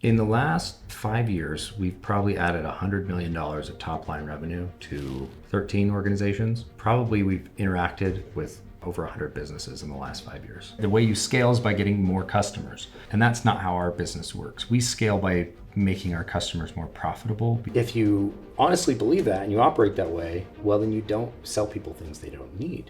In the last 5 years, we've probably added $100 million of top line revenue to 13 organizations. Probably we've interacted with over 100 businesses in the last 5 years. The way you scale is by getting more customers. And that's not how our business works. We scale by making our customers more profitable. If you honestly believe that and you operate that way, well, then you don't sell people things they don't need.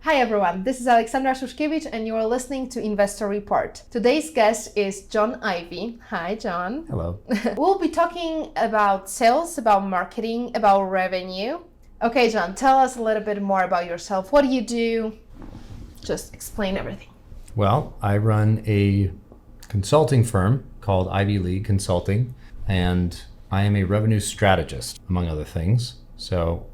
Hi everyone, this is Alexandra Szuszkiewicz and you are listening to Investor Report. Today's guest is John Ivie. Hi John. Hello. We'll be talking about sales, about marketing, about revenue. Okay John, tell us a little bit more about yourself. What do you do? Just explain everything. Well, I run a consulting firm called Ivie League Consulting, and I am a revenue strategist, among other things. So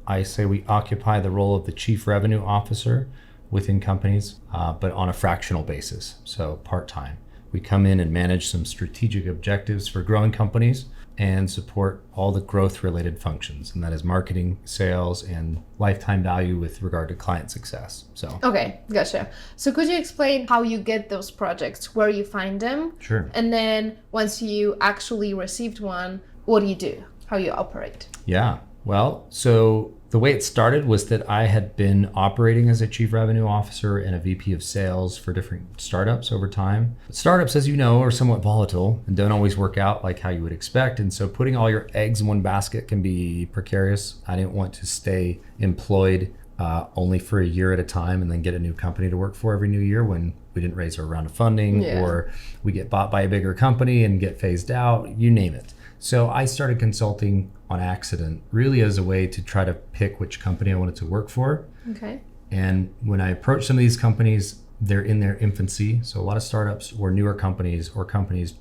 I say we occupy the role of the chief revenue officer within companies, but on a fractional basis, so part-time. We come in and manage some strategic objectives for growing companies and support all the growth-related functions, and that is marketing, sales, and lifetime value with regard to client success. Okay, gotcha. So could you explain how you get those projects, where you find them? Sure. And then once you actually received one, what do you do? How you operate? Yeah. Well, so the way it started was that I had been operating as a chief revenue officer and a VP of sales for different startups over time. Startups, as you know, are somewhat volatile and don't always work out like how you would expect. And so putting all your eggs in one basket can be precarious. I didn't want to stay employed only for a year at a time and then get a new company to work for every new year when we didn't raise our round of funding, or we get bought by a bigger company and get phased out, you name it. So I started consulting on accident, really as a way to try to pick which company I wanted to work for. Okay. And when I approach some of these companies, they're in their infancy. So a lot of startups or newer companies or companies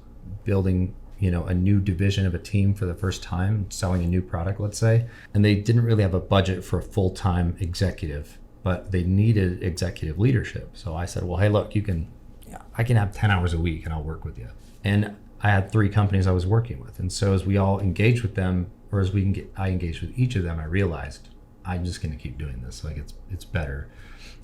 building, a new division of a team for the first time, selling a new product, let's say, and they didn't really have a budget for a full-time executive, but they needed executive leadership. So I said, well, hey, look, I can have 10 hours a week and I'll work with you. And I had 3 companies I was working with. And so as we all engaged with them, or as I engaged with each of them, I realized I'm just going to keep doing this. Like it's better.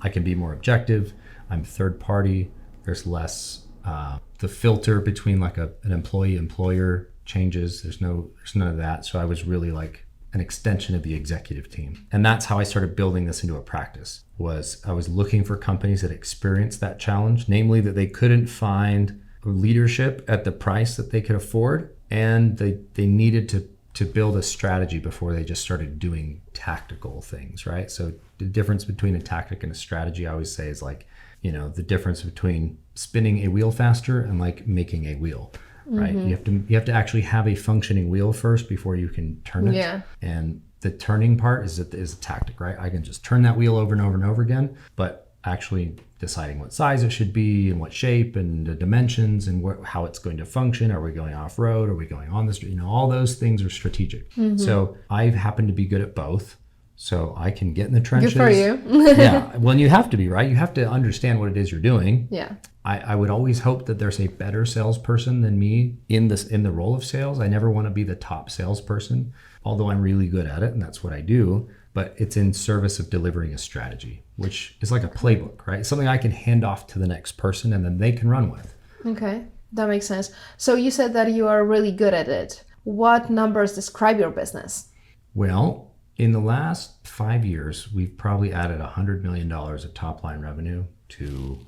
I can be more objective. I'm third party. There's less, the filter between like an employee-employer changes. There's none of that. So I was really like an extension of the executive team. And that's how I started building this into a practice. I was looking for companies that experienced that challenge, namely that they couldn't find leadership at the price that they could afford, and they needed to build a strategy before they just started doing tactical things, right? So the difference between a tactic and a strategy, I always say, is like, the difference between spinning a wheel faster and like making a wheel, right? You have to actually have a functioning wheel first before you can turn it. Yeah. And the turning part is a tactic, right? I can just turn that wheel over and over and over again, but actually deciding what size it should be and what shape and the dimensions and how it's going to function. Are we going off-road? Are we going on the street? All those things are strategic. So I happen to be good at both. So I can get in the trenches. Good for you. Yeah. Well, you have to be, right? You have to understand what it is you're doing. Yeah. I would always hope that there's a better salesperson than me in the role of sales. I never want to be the top salesperson, although I'm really good at it and that's what I do. But it's in service of delivering a strategy, which is like a playbook, right? It's something I can hand off to the next person and then they can run with. Okay, that makes sense. So you said that you are really good at it. What numbers describe your business? Well, in the last 5 years, we've probably added $100 million of top line revenue to,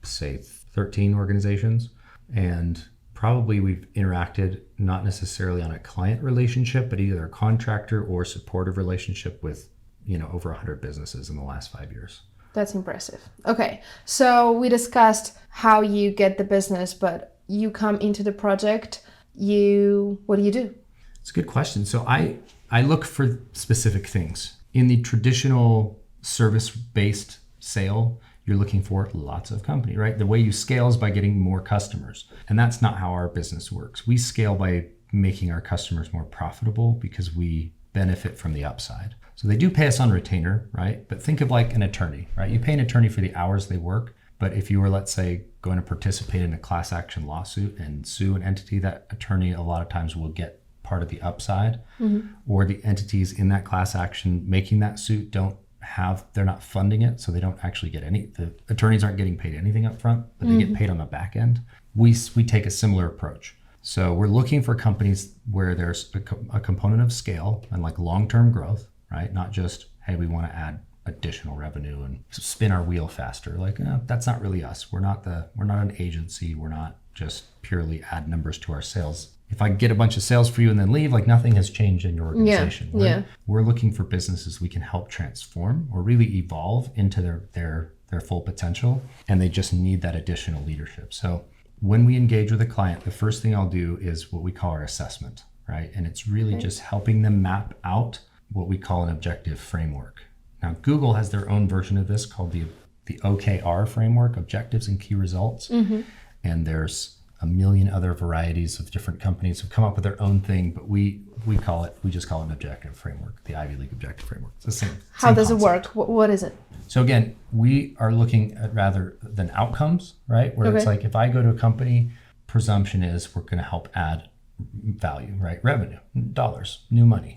say, 13 organizations. And probably we've interacted not necessarily on a client relationship, but either a contractor or supportive relationship with over 100 businesses in the last 5 years. That's impressive. Okay, so we discussed how you get the business, but you come into the project, what do you do? It's a good question. So I look for specific things. In the traditional service-based sale, you're looking for lots of company, right? The way you scale is by getting more customers. And that's not how our business works. We scale by making our customers more profitable because we benefit from the upside. So they do pay us on retainer, right? But think of like an attorney, right? You pay an attorney for the hours they work. But if you were, let's say, going to participate in a class action lawsuit and sue an entity, that attorney a lot of times will get part of the upside, or the entities in that class action making that suit they're not funding it, so they don't actually get the attorneys aren't getting paid anything up front, but they get paid on the back end. We take a similar approach. So we're looking for companies where there's a component of scale and like long-term growth, right? Not just, hey, we want to add additional revenue and spin our wheel faster. Like, that's not really us. We're not an agency. We're not just purely add numbers to our sales. If I get a bunch of sales for you and then leave, like nothing has changed in your organization. We're looking for businesses we can help transform or really evolve into their full potential, and they just need that additional leadership. So when we engage with a client, the first thing I'll do is what we call our assessment, right? And it's really just helping them map out what we call an objective framework. Now, Google has their own version of this called the OKR framework, Objectives and Key Results. And there's a million other varieties of different companies who've come up with their own thing, but we just call it an objective framework, the Ivy League objective framework. It's the same. How does it work? What is it? So again, we are looking at rather than outcomes, right? Where it's like, if I go to a company, presumption is we're going to help add value, right? Revenue, dollars, new money.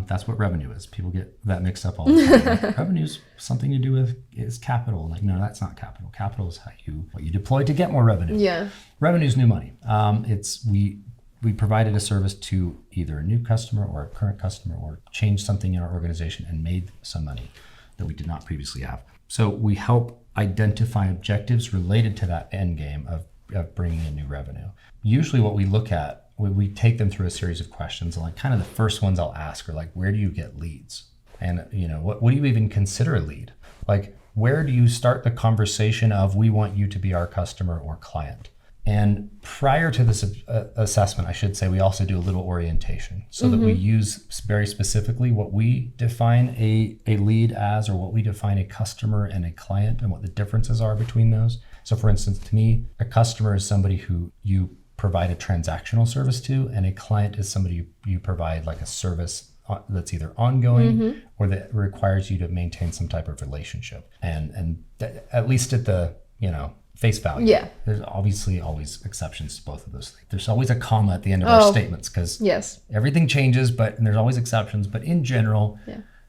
That's what revenue is. People get that mixed up all the time. Like, revenue's something to do with is capital. Like, no, that's not capital. Capital is what you deploy to get more revenue. Yeah. Revenue's new money. We provided a service to either a new customer or a current customer, or changed something in our organization and made some money that we did not previously have. So we help identify objectives related to that end game of bringing in new revenue. Usually what we look at, we take them through a series of questions, and like kind of the first ones I'll ask are like, where do you get leads? And what do you even consider a lead? Like, where do you start the conversation of, we want you to be our customer or client? And prior to this assessment, I should say, we also do a little orientation so that we use very specifically what we define a lead as, or what we define a customer and a client, and what the differences are between those. So for instance, to me, a customer is somebody who you provide a transactional service to, and a client is somebody you provide like a service that's either ongoing or that requires you to maintain some type of relationship. And at least at the, face value. Yeah. There's obviously always exceptions to both of those things. There's always a comma at the end of our statements, because everything changes, and there's always exceptions. But in general,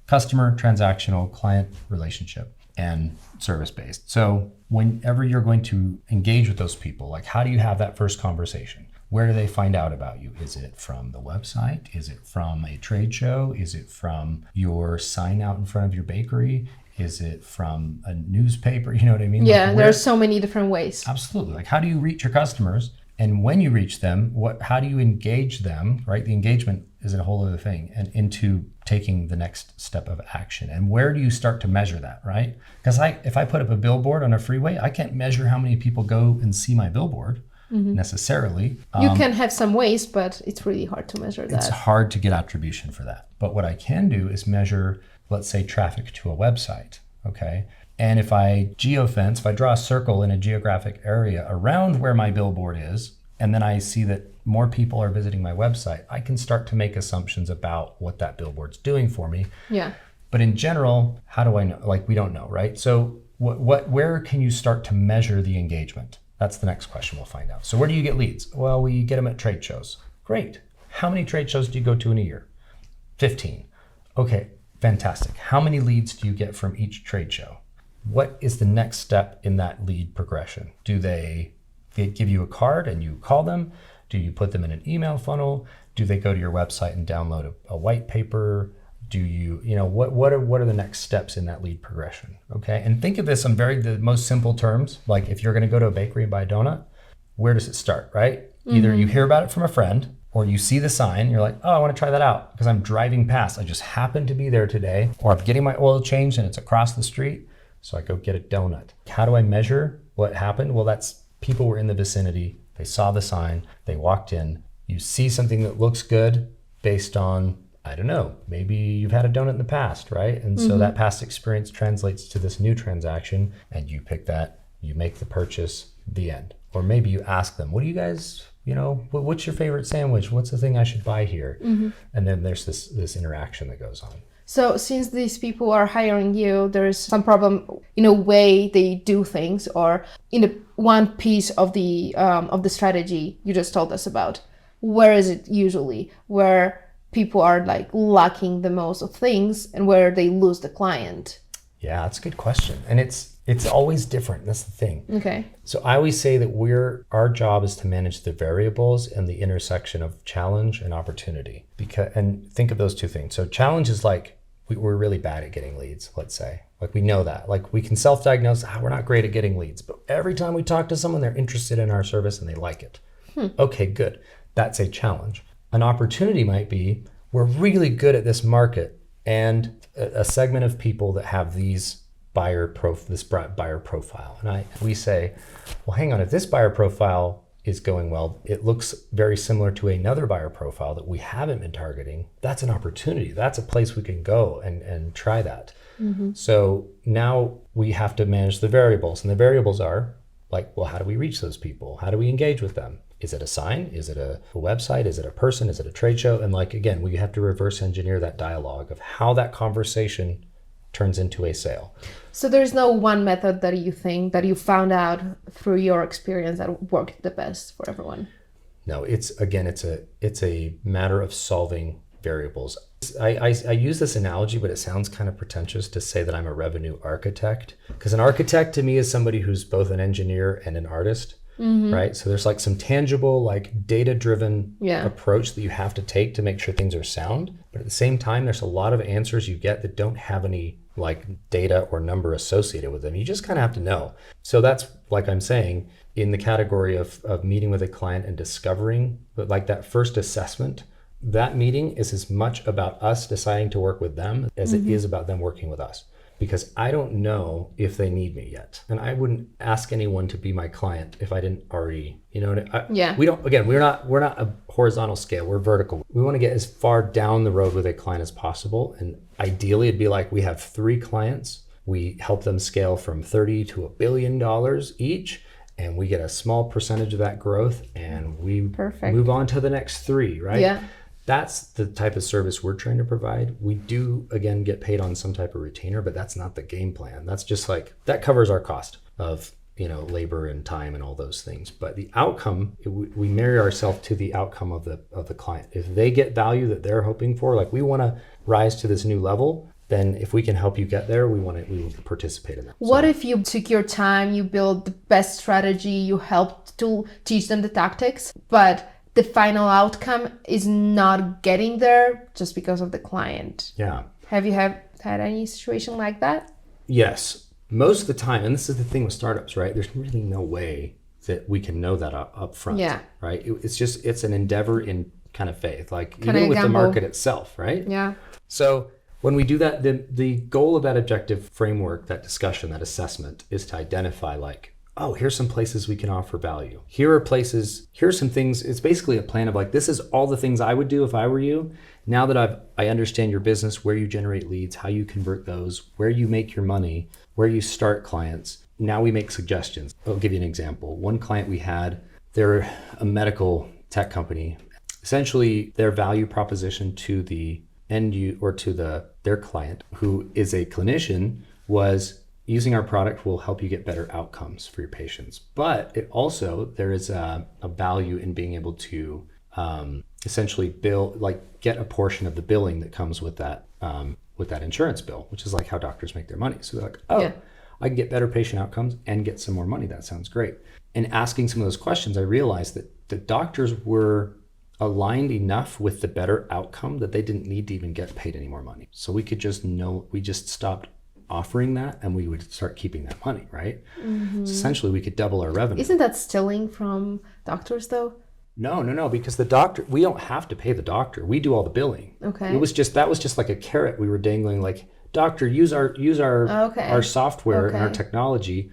customer, transactional, client relationship, and service-based. So whenever you're going to engage with those people, like, how do you have that first conversation? Where do they find out about you? Is it from the website? Is it from a trade show? Is it from your sign out in front of your bakery? Is it from a newspaper? You know what I mean? Yeah, there are so many different ways. Absolutely. Like, how do you reach your customers? And when you reach them, how do you engage them, right? The engagement is a whole other thing, and into taking the next step of action. And where do you start to measure that, right? Because if I put up a billboard on a freeway, I can't measure how many people go and see my billboard necessarily. You can have some ways, but it's really hard to measure that. It's hard to get attribution for that. But what I can do is measure, let's say, traffic to a website, okay? And if I geofence, if I draw a circle in a geographic area around where my billboard is, and then I see that more people are visiting my website, I can start to make assumptions about what that billboard's doing for me. Yeah. But in general, how do I know? Like, we don't know, right? So where can you start to measure the engagement? That's the next question we'll find out. So where do you get leads? Well, we get them at trade shows. Great. How many trade shows do you go to in a year? 15. Okay, fantastic. How many leads do you get from each trade show? What is the next step in that lead progression? Do they give you a card and you call them? Do you put them in an email funnel? Do they go to your website and download a white paper? Do you, what are the next steps in that lead progression? Okay, and think of this in the most simple terms. Like, if you're going to go to a bakery and buy a donut, where does it start, right? Either you hear about it from a friend, or you see the sign, you're like, oh, I want to try that out because I'm driving past. I just happened to be there today, or I'm getting my oil changed and it's across the street, so I go get a donut. How do I measure what happened? Well, that's people were in the vicinity, they saw the sign, they walked in. You see something that looks good based on, I don't know, maybe you've had a donut in the past, right? And so that past experience translates to this new transaction, and you pick that, you make the purchase, the end. Or maybe you ask them, what do you guys, what's your favorite sandwich? What's the thing I should buy here? And then there's this interaction that goes on. So since these people are hiring you, there's some problem in a way they do things, or in one piece of the strategy you just told us about. where is it usually where people are like lacking the most of things and where they lose the client? Yeah, that's a good question. And it's always different. That's the thing. Okay. So I always say that our job is to manage the variables and the intersection of challenge and opportunity. And think of those two things. So challenge is like we're really bad at getting leads, let's say. Like we know that. Like we can self-diagnose, we're not great at getting leads, but every time we talk to someone, they're interested in our service and they like it. Okay, good. That's a challenge. An opportunity might be we're really good at this market and a segment of people that have this buyer profile. And we say, well, hang on, if this buyer profile is going well, it looks very similar to another buyer profile that we haven't been targeting. That's an opportunity. That's a place we can go and try that. So now we have to manage the variables, and the variables are like, well, how do we reach those people? How do we engage with them? Is it a sign? Is it a website? Is it a person? Is it a trade show? And like, again, we have to reverse engineer that dialogue of how that conversation turns into a sale. So there's no one method that you think that you found out through your experience that worked the best for everyone? No, it's a matter of solving variables. I use this analogy, but it sounds kind of pretentious to say that I'm a revenue architect, because an architect to me is somebody who's both an engineer and an artist, right? So there's like some tangible, like data-driven approach that you have to take to make sure things are sound. But at the same time, there's a lot of answers you get that don't have any like data or number associated with them. You just kind of have to know. So that's, like I'm saying, in the category of meeting with a client and discovering, but like that first assessment, that meeting is as much about us deciding to work with them as it is about them working with us. Because I don't know if they need me yet. And I wouldn't ask anyone to be my client if I didn't already, we're not a horizontal scale, we're vertical. We want to get as far down the road with a client as possible. And ideally it'd be like we have 3 clients, we help them scale from 30 to $1 billion each, and we get a small percentage of that growth and we move on to the next 3, right? Yeah. That's the type of service we're trying to provide. We do, again, get paid on some type of retainer, but that's not the game plan. That's just like, that covers our cost of, labor and time and all those things. But the outcome, we marry ourselves to the outcome of the client. If they get value that they're hoping for, like we want to rise to this new level, then if we can help you get there, we will participate in that. What if you took your time, you built the best strategy, you helped to teach them the tactics, but the final outcome is not getting there just because of the client? Yeah. Have you had any situation like that? Yes. Most of the time, and this is the thing with startups, right? There's really no way that we can know that up front, right? It's an endeavor in kind of faith, like even with the market itself, right? Yeah. So when we do that, the goal of that objective framework, that discussion, that assessment is to identify like, oh, here's some places we can offer value. Here's some things. It's basically a plan of like, this is all the things I would do if I were you. Now that I understand your business, where you generate leads, how you convert those, where you make your money, where you start clients. Now we make suggestions. I'll give you an example. One client we had, they're a medical tech company. Essentially, their value proposition to the their client, who is a clinician, was using our product will help you get better outcomes for your patients. But there is a value in being able to essentially get a portion of the billing that comes with that insurance bill, which is like how doctors make their money. So they're like, I can get better patient outcomes and get some more money. That sounds great. And asking some of those questions, I realized that the doctors were aligned enough with the better outcome that they didn't need to even get paid any more money. So we just stopped offering that and we would start keeping that money, right? So essentially we could double our revenue. Isn't that stealing from doctors though? No, because we don't have to pay the doctor. We do all the billing. Okay. That was just like a carrot we were dangling, like, doctor, use our software and our technology,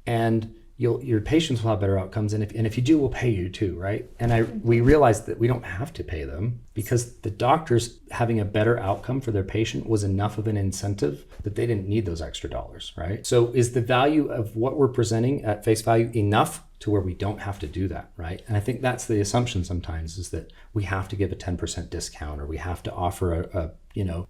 and your patients will have better outcomes. And if you do, we'll pay you too, right? And we realized that we don't have to pay them because the doctors having a better outcome for their patient was enough of an incentive that they didn't need those extra dollars, right? So is the value of what we're presenting at face value enough to where we don't have to do that, right? And I think that's the assumption sometimes, is that we have to give a 10% discount, or we have to offer a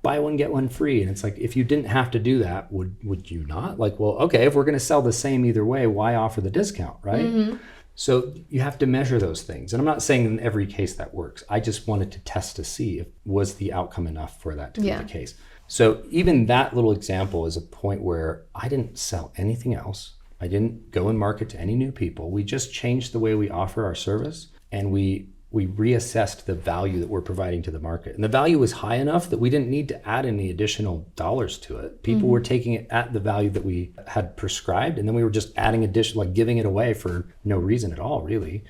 buy one, get one free. And it's like, if you didn't have to do that, would you not? Like, well, okay, if we're going to sell the same either way, why offer the discount, right? So you have to measure those things. And I'm not saying in every case that works. I just wanted to test to see if was the outcome enough for that to be the case. So even that little example is a point where I didn't sell anything else. I didn't go and market to any new people. We just changed the way we offer our service, and we reassessed the value that we're providing to the market. And the value was high enough that we didn't need to add any additional dollars to it. People were taking it at the value that we had prescribed, and then we were just adding additional, like giving it away for no reason at all, really.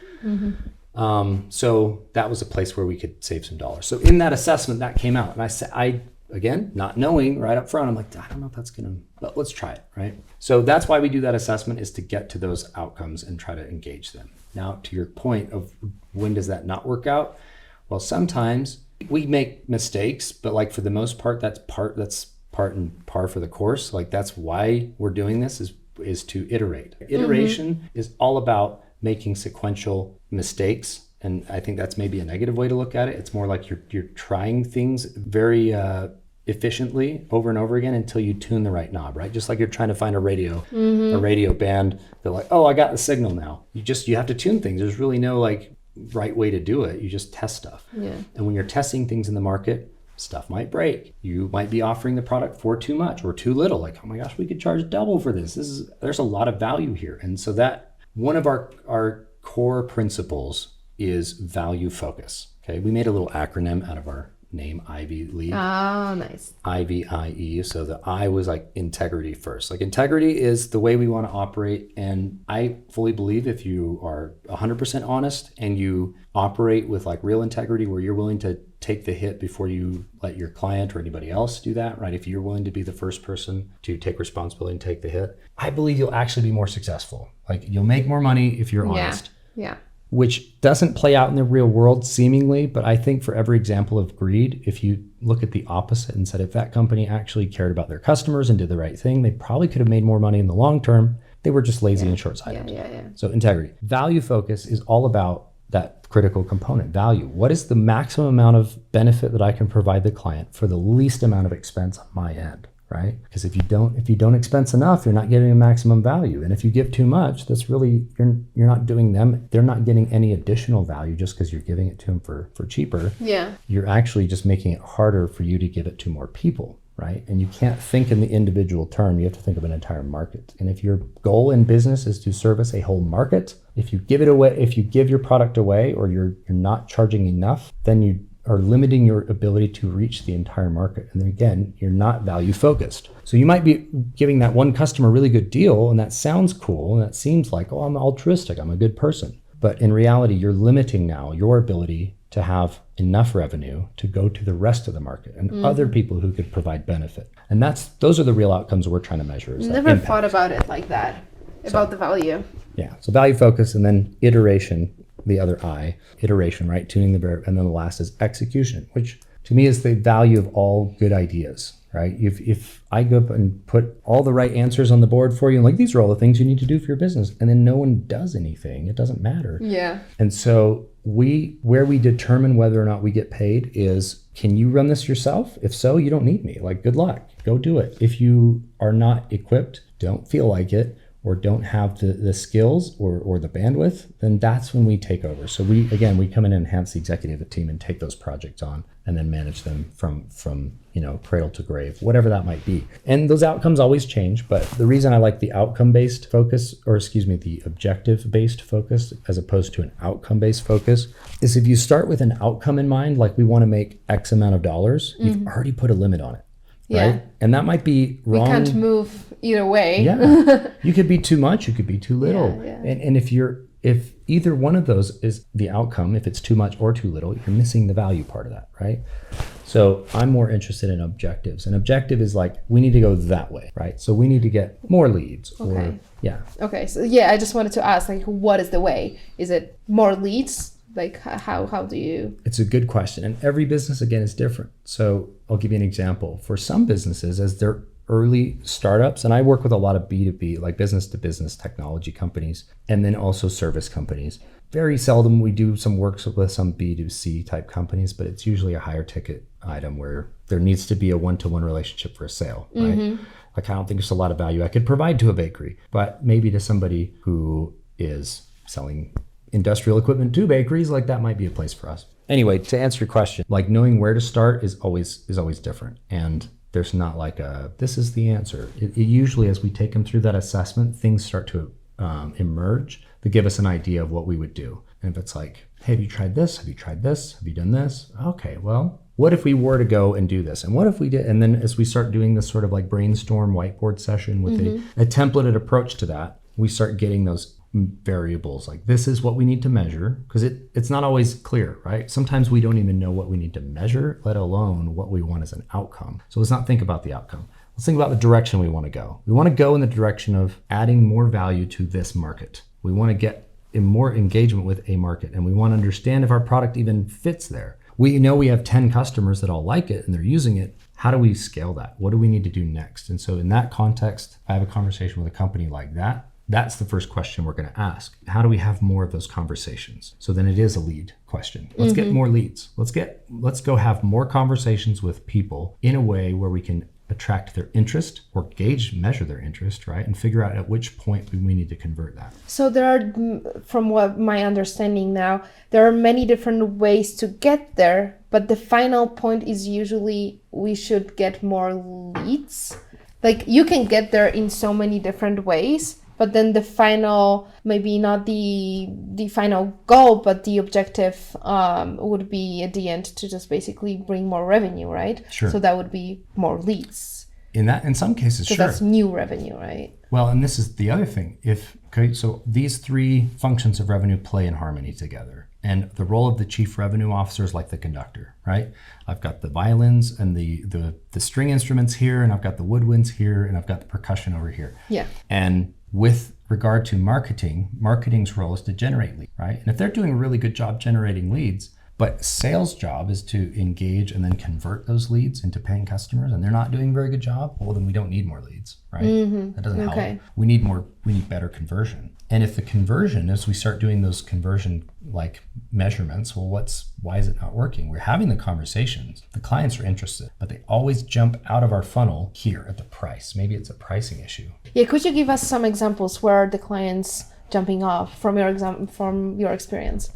So that was a place where we could save some dollars. So in that assessment, that came out. And I said, again, not knowing right up front, I'm like, I don't know if that's gonna, but let's try it, right? So that's why we do that assessment, is to get to those outcomes and try to engage them. Now, to your point of when does that not work out? Well, sometimes we make mistakes, but like for the most part, that's part and par for the course. Like that's why we're doing this is to iterate. Iteration is all about making sequential mistakes. And I think that's maybe a negative way to look at it. It's more like you're trying things very efficiently over and over again until you tune the right knob, right? Just like you're trying to find a radio band. They're like, oh, I got the signal now. You have to tune things. There's really no like right way to do it. You just test stuff. Yeah. And when you're testing things in the market, stuff might break. You might be offering the product for too much or too little. Like, oh my gosh, we could charge double for this. There's a lot of value here. And so that one of our core principles is value focus. Okay, we made a little acronym out of our name, Ivie League. Oh, nice. IVIE. So the I was like integrity first. Like integrity is the way we want to operate. And I fully believe if you are 100% honest and you operate with like real integrity, where you're willing to take the hit before you let your client or anybody else do that, right? If you're willing to be the first person to take responsibility and take the hit, I believe you'll actually be more successful. Like you'll make more money if you're honest. Yeah. Which doesn't play out in the real world seemingly, but I think for every example of greed, if you look at the opposite and said if that company actually cared about their customers and did the right thing, they probably could have made more money in the long term. They were just lazy and short-sighted. Yeah. So integrity. Value focus is all about that critical component, value. What is the maximum amount of benefit that I can provide the client for the least amount of expense on my end? Right? Because if you don't expense enough, you're not getting a maximum value. And if you give too much, that's really, you're not doing them, they're not getting any additional value just because you're giving it to them for cheaper. Yeah. You're actually just making it harder for you to give it to more people, right? And you can't think in the individual term, you have to think of an entire market. And if your goal in business is to service a whole market, if you give it away, if you give your product away or you're not charging enough, then you are limiting your ability to reach the entire market. And then again, you're not value focused. So you might be giving that one customer a really good deal, and that sounds cool, and that seems like, oh, I'm altruistic, I'm a good person. But in reality, you're limiting now your ability to have enough revenue to go to the rest of the market and other people who could provide benefit. And those are the real outcomes we're trying to measure. Never thought about it like that, about the value. Yeah, so value focus, and then iteration, the other I, iteration, right? Tuning the verb. And then the last is execution, which to me is the value of all good ideas, right? If I go up and put all the right answers on the board for you, and like, these are all the things you need to do for your business, and then no one does anything, it doesn't matter. Yeah. And so where we determine whether or not we get paid is, can you run this yourself? If so, you don't need me. Like, good luck, go do it. If you are not equipped, don't feel like it, or don't have the skills or the bandwidth, then that's when we take over. So we come in and enhance the executive team and take those projects on and then manage them from cradle to grave, whatever that might be. And those outcomes always change, but the reason I like the outcome-based focus, the objective-based focus as opposed to an outcome-based focus, is if you start with an outcome in mind, like we want to make X amount of dollars, you've already put a limit on it. Yeah. Right? And that might be wrong. We can't move either way. Yeah. You could be too much, you could be too little. Yeah. And if either one of those is the outcome, if it's too much or too little, you're missing the value part of that, right? So I'm more interested in objectives. An objective is like, we need to go that way, right? So we need to get more leads. Okay. Okay, so I just wanted to ask, like, what is the way? Is it more leads? Like, how do you? It's a good question. And every business, again, is different. So I'll give you an example. For some businesses, as they're early startups, and I work with a lot of B2B, like business to business technology companies, and then also service companies. Very seldom we do some work with some B2C type companies, but it's usually a higher ticket item where there needs to be a one-to-one relationship for a sale, right? Like, I don't think there's a lot of value I could provide to a bakery, but maybe to somebody who is selling industrial equipment to bakeries, like that might be a place for us. Anyway, to answer your question, like knowing where to start is always different. And there's not like this is the answer. It usually, as we take them through that assessment, things start to emerge that give us an idea of what we would do. And if it's like, hey, have you tried this? Have you tried this? Have you done this? Okay, well, what if we were to go and do this? And what if we did? And then as we start doing this sort of like brainstorm whiteboard session with a templated approach to that, we start getting those variables. Like this is what we need to measure, because it's not always clear, right? Sometimes we don't even know what we need to measure, let alone what we want as an outcome. So let's not think about the outcome. Let's think about the direction we want to go. We want to go in the direction of adding more value to this market. We want to get in more engagement with a market, and we want to understand if our product even fits there. We know we have 10 customers that all like it and they're using it. How do we scale that? What do we need to do next? And so in that context, I have a conversation with a company like that. That's the first question we're going to ask. How do we have more of those conversations? So then it is a lead question. Let's get more leads. Let's go have more conversations with people in a way where we can attract their interest or measure their interest, right? And figure out at which point we need to convert that. So there are, from what my understanding now, there are many different ways to get there, but the final point is usually we should get more leads. Like you can get there in so many different ways, but then the final, maybe not the final goal, but the objective would be at the end to just basically bring more revenue, right? Sure. So that would be more leads. In some cases, So sure. that's new revenue, right? Well, and this is the other thing. So these three functions of revenue play in harmony together. And the role of the chief revenue officer is like the conductor, right? I've got the violins and the string instruments here, and I've got the woodwinds here, and I've got the percussion over here. Yeah. And with regard to marketing's role is to generate leads, right? And if they're doing a really good job generating leads, but sales job is to engage and then convert those leads into paying customers, and they're not doing a very good job, well, then we don't need more leads, right? That doesn't help. We need better conversion. And if the conversion, as we start doing those conversion like measurements, well, why is it not working? We're having the conversations, the clients are interested, but they always jump out of our funnel here at the price. Maybe it's a pricing issue. Yeah, could you give us some examples where the clients jumping off from your experience?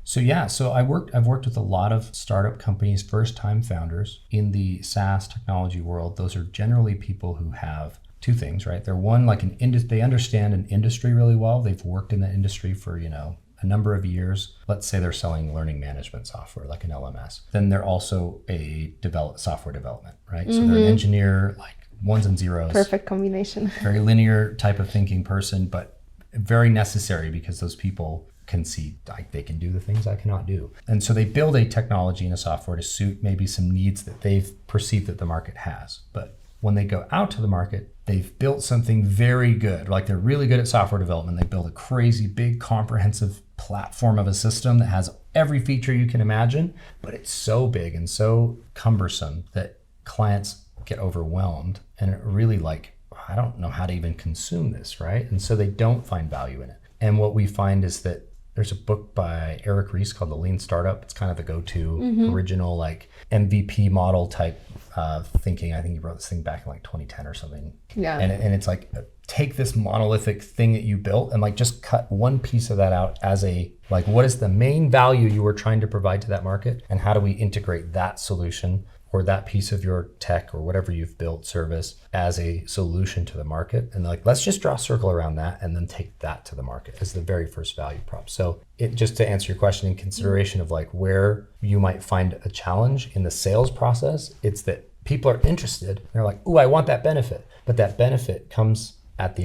So I've worked with a lot of startup companies, first-time founders in the SaaS technology world. Those are generally people who have two things, right? They're one, like they understand an industry really well. They've worked in the industry for, a number of years. Let's say they're selling learning management software, like an LMS. Then they're also a software development, right? So they're an engineer, like ones and zeros. Perfect combination. Very linear type of thinking person, but very necessary because those people can see like they can do the things I cannot do. And so they build a technology and a software to suit maybe some needs that they've perceived that the market has. But when they go out to the market, they've built something very good. Like they're really good at software development. They build a crazy big comprehensive platform of a system that has every feature you can imagine, but it's so big and so cumbersome that clients get overwhelmed and really I don't know how to even consume this, right? And so they don't find value in it. And what we find is that there's a book by Eric Ries called The Lean Startup. It's kind of the go-to original MVP model type thinking. I think he wrote this thing back in 2010 or something. Yeah. And it's like, take this monolithic thing that you built and just cut one piece of that out as what is the main value you were trying to provide to that market, and how do we integrate that solution or that piece of your tech or whatever you've built service as a solution to the market. And let's just draw a circle around that and then take that to the market as the very first value prop. So just to answer your question, in consideration of where you might find a challenge in the sales process, it's that people are interested. They're like, ooh, I want that benefit. But that benefit comes at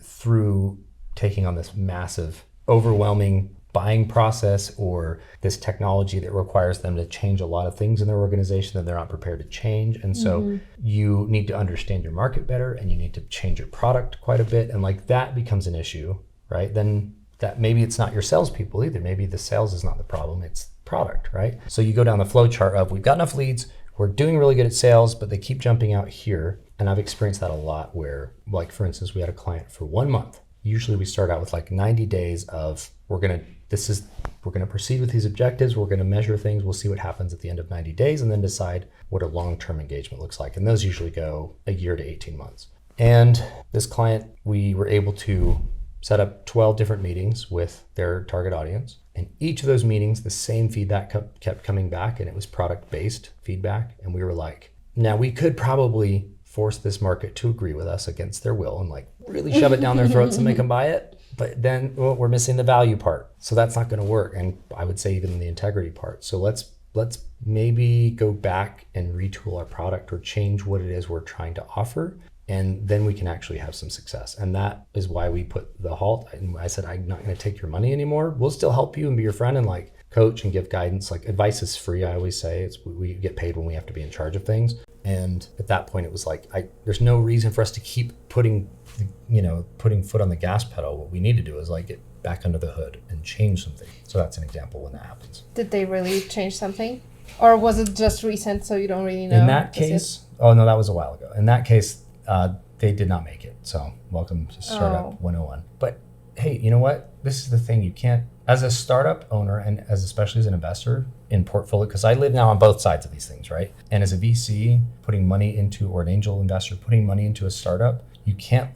through taking on this massive, overwhelming buying process or this technology that requires them to change a lot of things in their organization that they're not prepared to change. And so you need to understand your market better, and you need to change your product quite a bit. And that becomes an issue, right? Then that maybe it's not your salespeople either. Maybe the sales is not the problem, it's product, right? So you go down the flow chart of, we've got enough leads, we're doing really good at sales, but they keep jumping out here. And I've experienced that a lot where, for instance, we had a client for 1 month. Usually we start out with 90 days of, we're going to proceed with these objectives. We're going to measure things. We'll see what happens at the end of 90 days and then decide what a long-term engagement looks like. And those usually go a year to 18 months. And this client, we were able to set up 12 different meetings with their target audience. And each of those meetings, the same feedback kept coming back, and it was product-based feedback. And we were like, now we could probably force this market to agree with us against their will and like really shove it down their throats and make them buy it. But then we're missing the value part. So that's not going to work. And I would say even the integrity part. So let's maybe go back and retool our product or change what it is we're trying to offer. And then we can actually have some success. And that is why we put the halt. And I said, I'm not going to take your money anymore. We'll still help you and be your friend and like coach and give guidance. Like advice is free. I always say we get paid when we have to be in charge of things. And at that point it was like, there's no reason for us to keep putting foot on the gas pedal. What we need to do is like get back under the hood and change something. So that's an example when that happens. Did they really change something? Or was it just recent so you don't really know? In that case, oh no, that was a while ago. In that case, they did not make it. So welcome to Startup 101. But hey, you know what? This is the thing. You can't, as a startup owner and especially as an investor in portfolio, because I live now on both sides of these things, right? And as a VC putting money into, or an angel investor putting money into a startup, you can't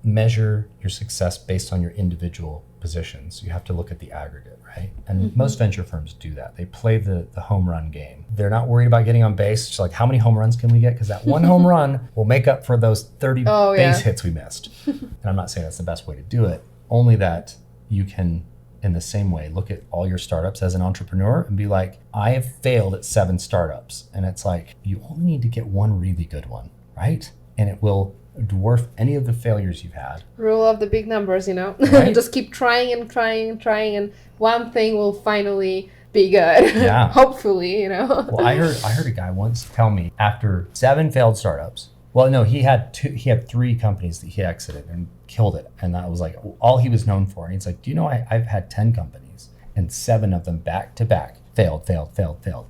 measure your success based on your individual positions. You have to look at the aggregate, right? And most venture firms do that. They play the home run game. They're not worried about getting on base. It's like, how many home runs can we get? Because that one home run will make up for those 30 base hits we missed. And I'm not saying that's the best way to do it, only that you can, in the same way, look at all your startups as an entrepreneur and be like, I have failed at 7 startups. And it's like, you only need to get one really good one, right? And it will dwarf any of the failures you've had. Rule of the big numbers, Right? Just keep trying and trying and trying, and one thing will finally be good. Yeah. Hopefully, Well, I heard a guy once tell me after 7 failed startups. Well, no, he had 3 companies that he exited and killed it, and that was like all he was known for. And he's like, do you know I've had 10 companies and 7 of them back to back failed.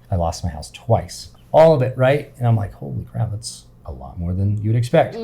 I lost my house twice. All of it, right? And I'm like, holy crap, that's a lot more than you'd expect.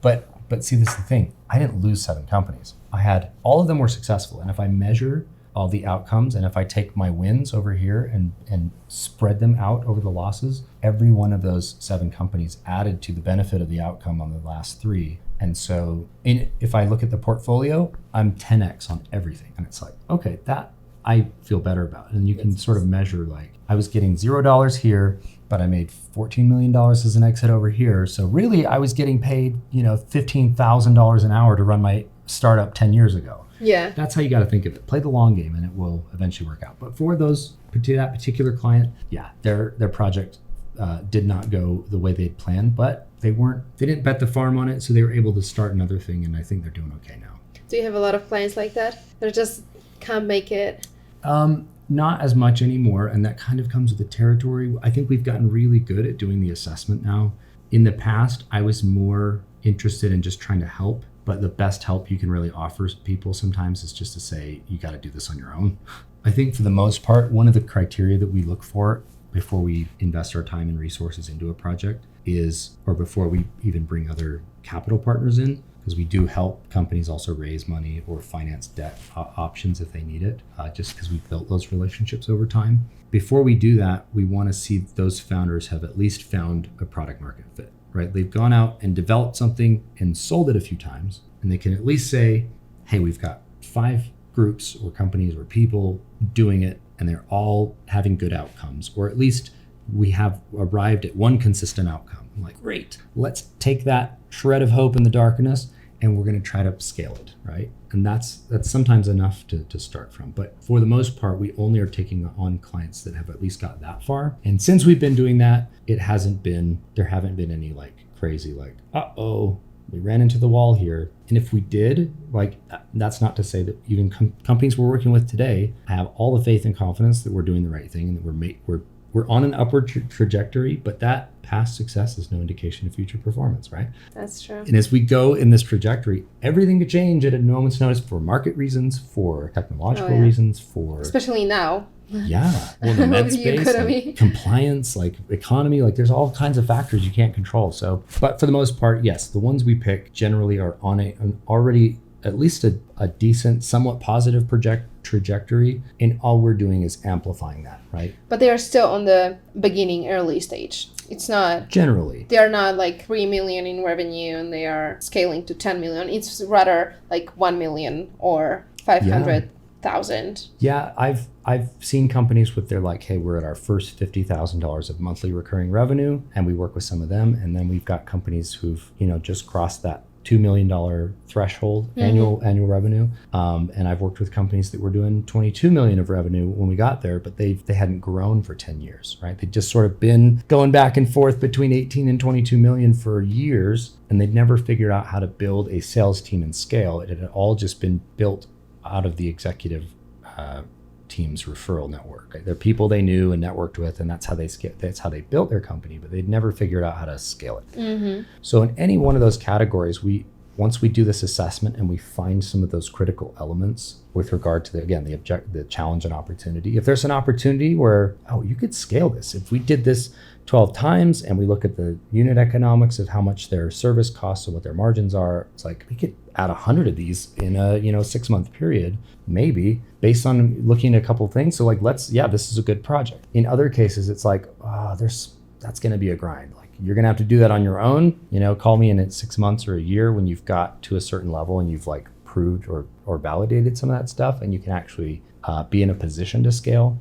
But see, this is the thing. I didn't lose 7 companies. I had, all of them were successful. And if I measure all the outcomes and if I take my wins over here and spread them out over the losses, every one of those 7 companies added to the benefit of the outcome on the last 3. And so if I look at the portfolio, I'm 10x on everything. And it's like, okay, that I feel better about. And you can sort of measure, like, I was getting $0 here, but I made $14 million as an exit over here. So really I was getting paid, $15,000 an hour to run my startup 10 years ago. Yeah. That's how you got to think of it. Play the long game and it will eventually work out. But for that particular client, yeah, their project did not go the way they'd planned, but they didn't bet the farm on it. So they were able to start another thing. And I think they're doing okay now. Do you have a lot of clients like that? They just can't make it? Not as much anymore, and that kind of comes with the territory. I think we've gotten really good at doing the assessment now. In the past, I was more interested in just trying to help, but the best help you can really offer people sometimes is just to say, you got to do this on your own. I think for the most part, one of the criteria that we look for before we invest our time and resources into a project is, or before we even bring other capital partners in, because we do help companies also raise money or finance debt options if they need it, just because we've built those relationships over time. Before we do that, we want to see those founders have at least found a product market fit, right? They've gone out and developed something and sold it a few times, and they can at least say, hey, we've got 5 groups or companies or people doing it, and they're all having good outcomes, or at least we have arrived at one consistent outcome. I'm like, great, let's take that shred of hope in the darkness and we're going to try to scale it, right? And that's sometimes enough to start from. But for the most part, we only are taking on clients that have at least got that far. And since we've been doing that, there haven't been any like crazy, like, we ran into the wall here. And if we did, like, that's not to say that even companies we're working with today have all the faith and confidence that we're doing the right thing and that we're on an upward trajectory, but that past success is no indication of future performance, right? That's true. And as we go in this trajectory, everything could change at a moment's notice for market reasons, for technological reasons, for... Especially now. Yeah. Well, the med space, like compliance, like economy, like there's all kinds of factors you can't control. So, but for the most part, yes, the ones we pick generally are on an already at least a decent, somewhat positive trajectory, and all we're doing is amplifying that, right? But they are still on the beginning, early stage. It's not, Generally. they are not like 3 million in revenue and they are scaling to 10 million. It's rather like 1 million or 500,000. Yeah, I've seen companies with, they're like, hey, we're at our first $50,000 of monthly recurring revenue, and we work with some of them, and then we've got companies who've, you know, just crossed that $2 million threshold annual revenue, and I've worked with companies that were doing 22 million of revenue when we got there, but they hadn't grown for 10 years, right? They'd just sort of been going back and forth between 18 and 22 million for years, and they'd never figured out how to build a sales team and scale. It had all just been built out of the executive team's referral network. Right? They're people they knew and networked with, and that's how they built their company, but they'd never figured out how to scale it. So in any one of those categories, once we do this assessment and we find some of those critical elements with regard to the challenge and opportunity. If there's an opportunity where, oh, you could scale this. If we did this 12 times and we look at the unit economics of how much their service costs and what their margins are, it's like we could add 100 of these in a 6-month period, maybe, based on looking at a couple of things. So like, this is a good project. In other cases, it's like, that's going to be a grind. Like, you're going to have to do that on your own. Call me in 6 months or a year when you've got to a certain level and you've like proved or validated some of that stuff, and you can actually be in a position to scale.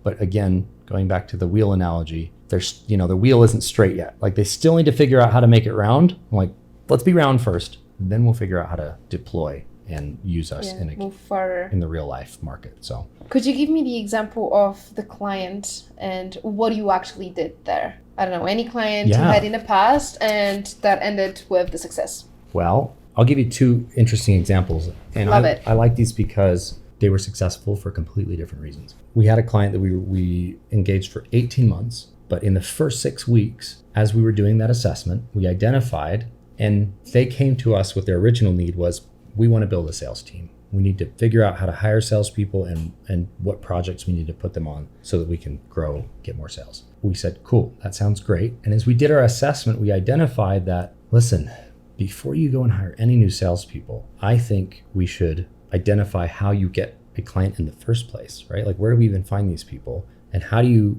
But again, going back to the wheel analogy, there's the wheel isn't straight yet. Like, they still need to figure out how to make it round. I'm like, let's be round first, then we'll figure out how to deploy and use us in the real life market. So could you give me the example of the client and what you actually did there? I don't know, any client you had in the past and that ended with the success. Well, I'll give you 2 interesting examples. And I like these because they were successful for completely different reasons. We had a client that we engaged for 18 months, but in the first 6 weeks, as we were doing that assessment, we identified, and they came to us with their original need was, we want to build a sales team. We need to figure out how to hire salespeople and what projects we need to put them on so that we can grow, get more sales. We said, cool, that sounds great. And as we did our assessment, we identified that, listen, before you go and hire any new salespeople, I think we should identify how you get a client in the first place, right? Like, where do we even find these people? And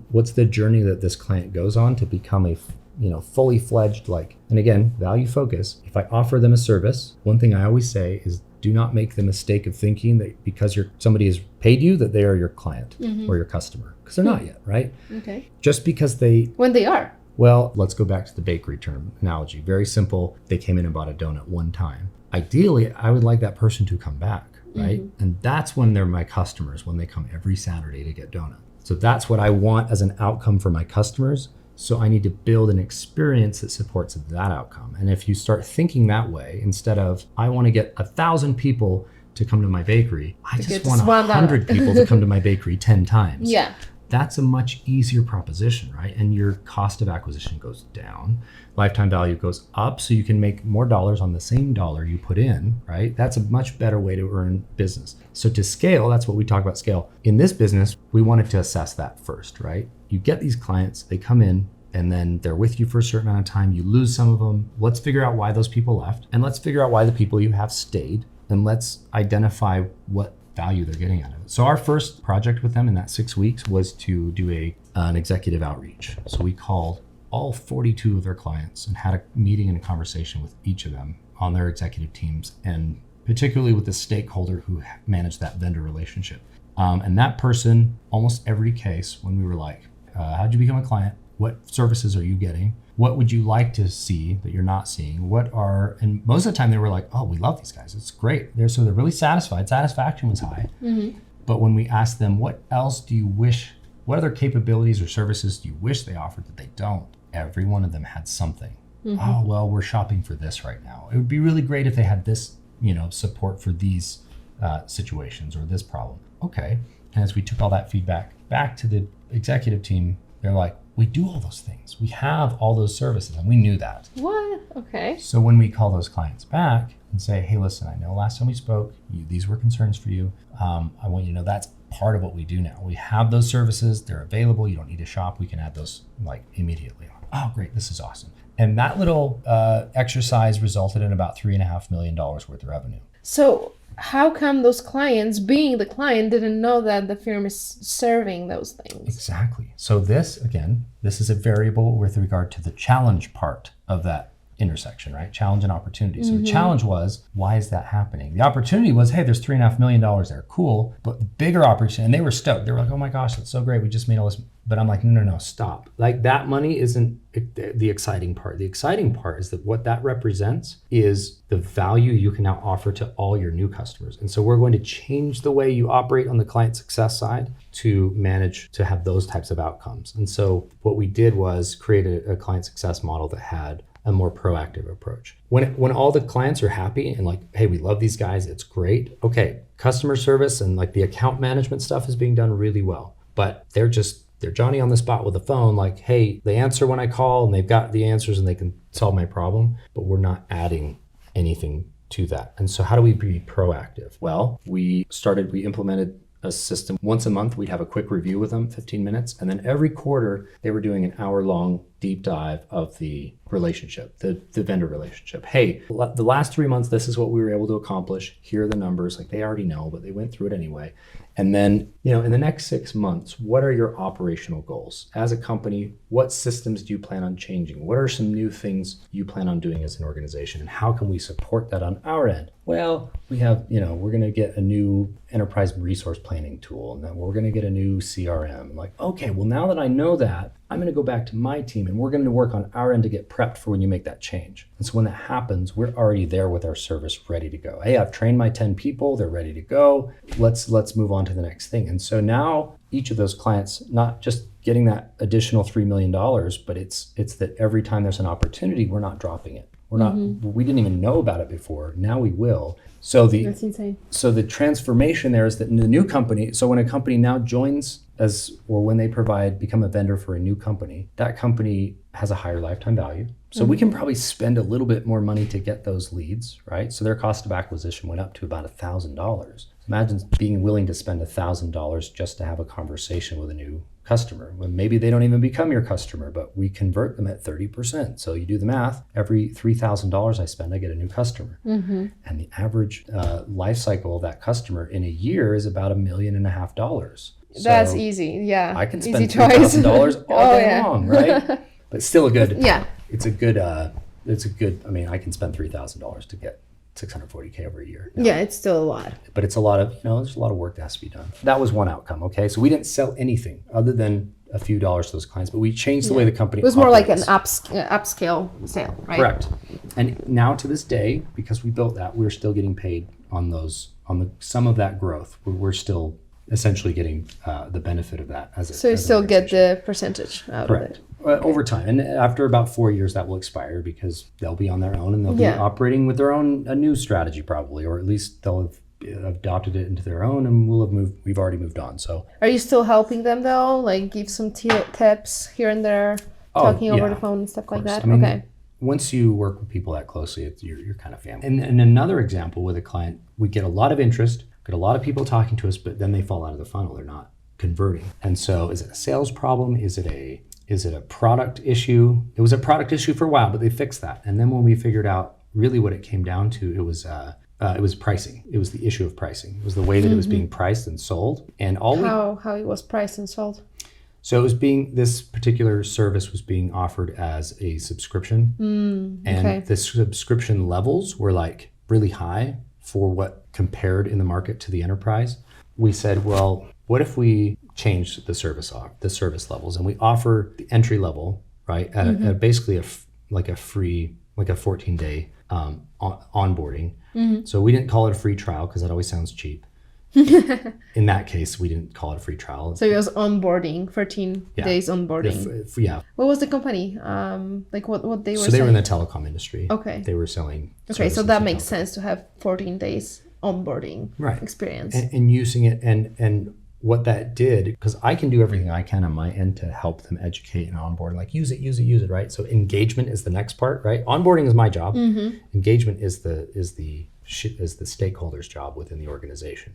what's the journey that this client goes on to become a fully fledged, and again, value focus. If I offer them a service, one thing I always say is, do not make the mistake of thinking that because somebody has paid you that they are your client or your customer, because they're not yet, right? Okay. Just because when they are. Well, let's go back to the bakery term analogy. Very simple. They came in and bought a donut one time. Ideally, I would like that person to come back, right? And that's when they're my customers, when they come every Saturday to get donuts. So that's what I want as an outcome for my customers. So I need to build an experience that supports that outcome. And if you start thinking that way, instead of, I want to get 1,000 people to come to my bakery, I just want 100 people to come to my bakery 10 times. Yeah. That's a much easier proposition, right? And your cost of acquisition goes down. Lifetime value goes up, so you can make more dollars on the same dollar you put in, right? That's a much better way to earn business. So to scale, that's what we talk about scale. In this business, we wanted to assess that first, right? You get these clients, they come in, and then they're with you for a certain amount of time. You lose some of them. Let's figure out why those people left, and let's figure out why the people you have stayed, and let's identify what value they're getting out of it. So our first project with them in that 6 weeks was to do an executive outreach. So we called all 42 of their clients and had a meeting and a conversation with each of them on their executive teams, and particularly with the stakeholder who managed that vendor relationship. And that person, almost every case, when we were like, how'd you become a client? What services are you getting? What would you like to see that you're not seeing? And most of the time they were like, oh, we love these guys. It's great. They're really satisfied. Satisfaction was high. But when we asked them, what other capabilities or services do you wish they offered that they don't? Every one of them had something. Oh, well, we're shopping for this right now. It would be really great if they had this, support for these situations or this problem. Okay. And as we took all that feedback back to the executive team, they're like, we do all those things. We have all those services, and we knew that. What? Okay. So when we call those clients back and say, hey, listen, I know last time we spoke, these were concerns for you. I want you to know that's part of what we do now. We have those services. They're available. You don't need to shop. We can add those immediately. Oh, great. This is awesome. And that little exercise resulted in about $3.5 million worth of revenue. So how come those clients, being the client, didn't know that the firm is serving those things? Exactly. So this is a variable with regard to the challenge part of that intersection, right? Challenge and opportunity. So the challenge was, why is that happening? The opportunity was, hey, there's $3.5 million there. Cool. But the bigger opportunity, and they were stoked. They were like, oh my gosh, that's so great. We just made all this. But I'm like, no, stop. Like, that money isn't the exciting part. The exciting part is that what that represents is the value you can now offer to all your new customers. And so we're going to change the way you operate on the client success side to manage to have those types of outcomes. And so what we did was create a client success model that had a more proactive approach. When all the clients are happy and like, hey, we love these guys, it's great. Okay, customer service and like the account management stuff is being done really well, but they're Johnny on the spot with a phone, like, hey, they answer when I call and they've got the answers and they can solve my problem, but we're not adding anything to that. And so how do we be proactive? Well, we implemented a system. Once a month, we'd have a quick review with them, 15 minutes. And then every quarter, they were doing an hour-long deep dive of the relationship, the vendor relationship. Hey, the last 3 months, this is what we were able to accomplish. Here are the numbers. Like, they already know, but they went through it anyway. And then, in the next 6 months, what are your operational goals? As a company, what systems do you plan on changing? What are some new things you plan on doing as an organization? And how can we support that on our end? Well, we have, we're going to get a new enterprise resource planning tool, and then we're going to get a new CRM. Like, okay, well, now that I know that, I'm going to go back to my team and we're going to work on our end to get prepped for when you make that change. And so when that happens, we're already there with our service ready to go. Hey, I've trained my 10 people. They're ready to go. Let's move on to the next thing. And so now each of those clients, not just getting that additional $3 million, but it's that every time there's an opportunity, we're not dropping it. We didn't even know about it before. Now we will. That's insane. So the transformation there is that in the new company, so when a company now joins when they become a vendor for a new company, that company has a higher lifetime value. So we can probably spend a little bit more money to get those leads, right? So their cost of acquisition went up to about $1,000. Imagine being willing to spend $1,000 just to have a conversation with a new customer. When maybe they don't even become your customer, but we convert them at 30%. So you do the math, every $3,000 I spend, I get a new customer. And the average life cycle of that customer in a year is about $1.5 million. That's easy. Yeah. I can spend $3,000 all day long, right? But still it's a good, I can spend $3,000 to get $640K over a year. Yeah, it's still a lot. But it's a lot of, there's a lot of work that has to be done. That was one outcome, okay? So we didn't sell anything other than a few dollars to those clients, but we changed the way the company operates. It was more like an upscale sale, right? Correct. And now to this day, because we built that, we're still getting paid on some of that growth. We're still essentially getting the benefit of that So you still get the percentage out of it. Over time. And after about 4 years, that will expire because they'll be on their own and they'll be operating with a new strategy probably, or at least they'll have adopted it into their own and we've already moved on. So are you still helping them though? Like give some tips here and there, talking over the phone and stuff like that? Okay. Once you work with people that closely, you're kind of family. And another example with a client, we get a lot of interest, get a lot of people talking to us, but then they fall out of the funnel. They're not converting. And so is it a sales problem? Is it a product issue? It was a product issue for a while, but they fixed that. And then when we figured out really what it came down to, it was pricing. It was the issue of pricing. It was the way that it was being priced and sold. And how it was priced and sold. So this particular service was being offered as a subscription. And the subscription levels were like really high for what compared in the market to the enterprise. We said, well, what if we change the service levels and we offer the entry level, right, at basically a free, like a 14-day onboarding. So we didn't call it a free trial because that always sounds cheap. In that case, we didn't call it a free trial. So it was onboarding, 14 days onboarding. What was the company? Like what they were So they were in the telecom industry. Okay. They were selling. Okay, so that makes sense to have 14 days onboarding experience. And using it and what that did, because I can do everything I can on my end to help them educate and onboard, like use it, right? So engagement is the next part, right? Onboarding is my job. Engagement is the stakeholder's job within the organization.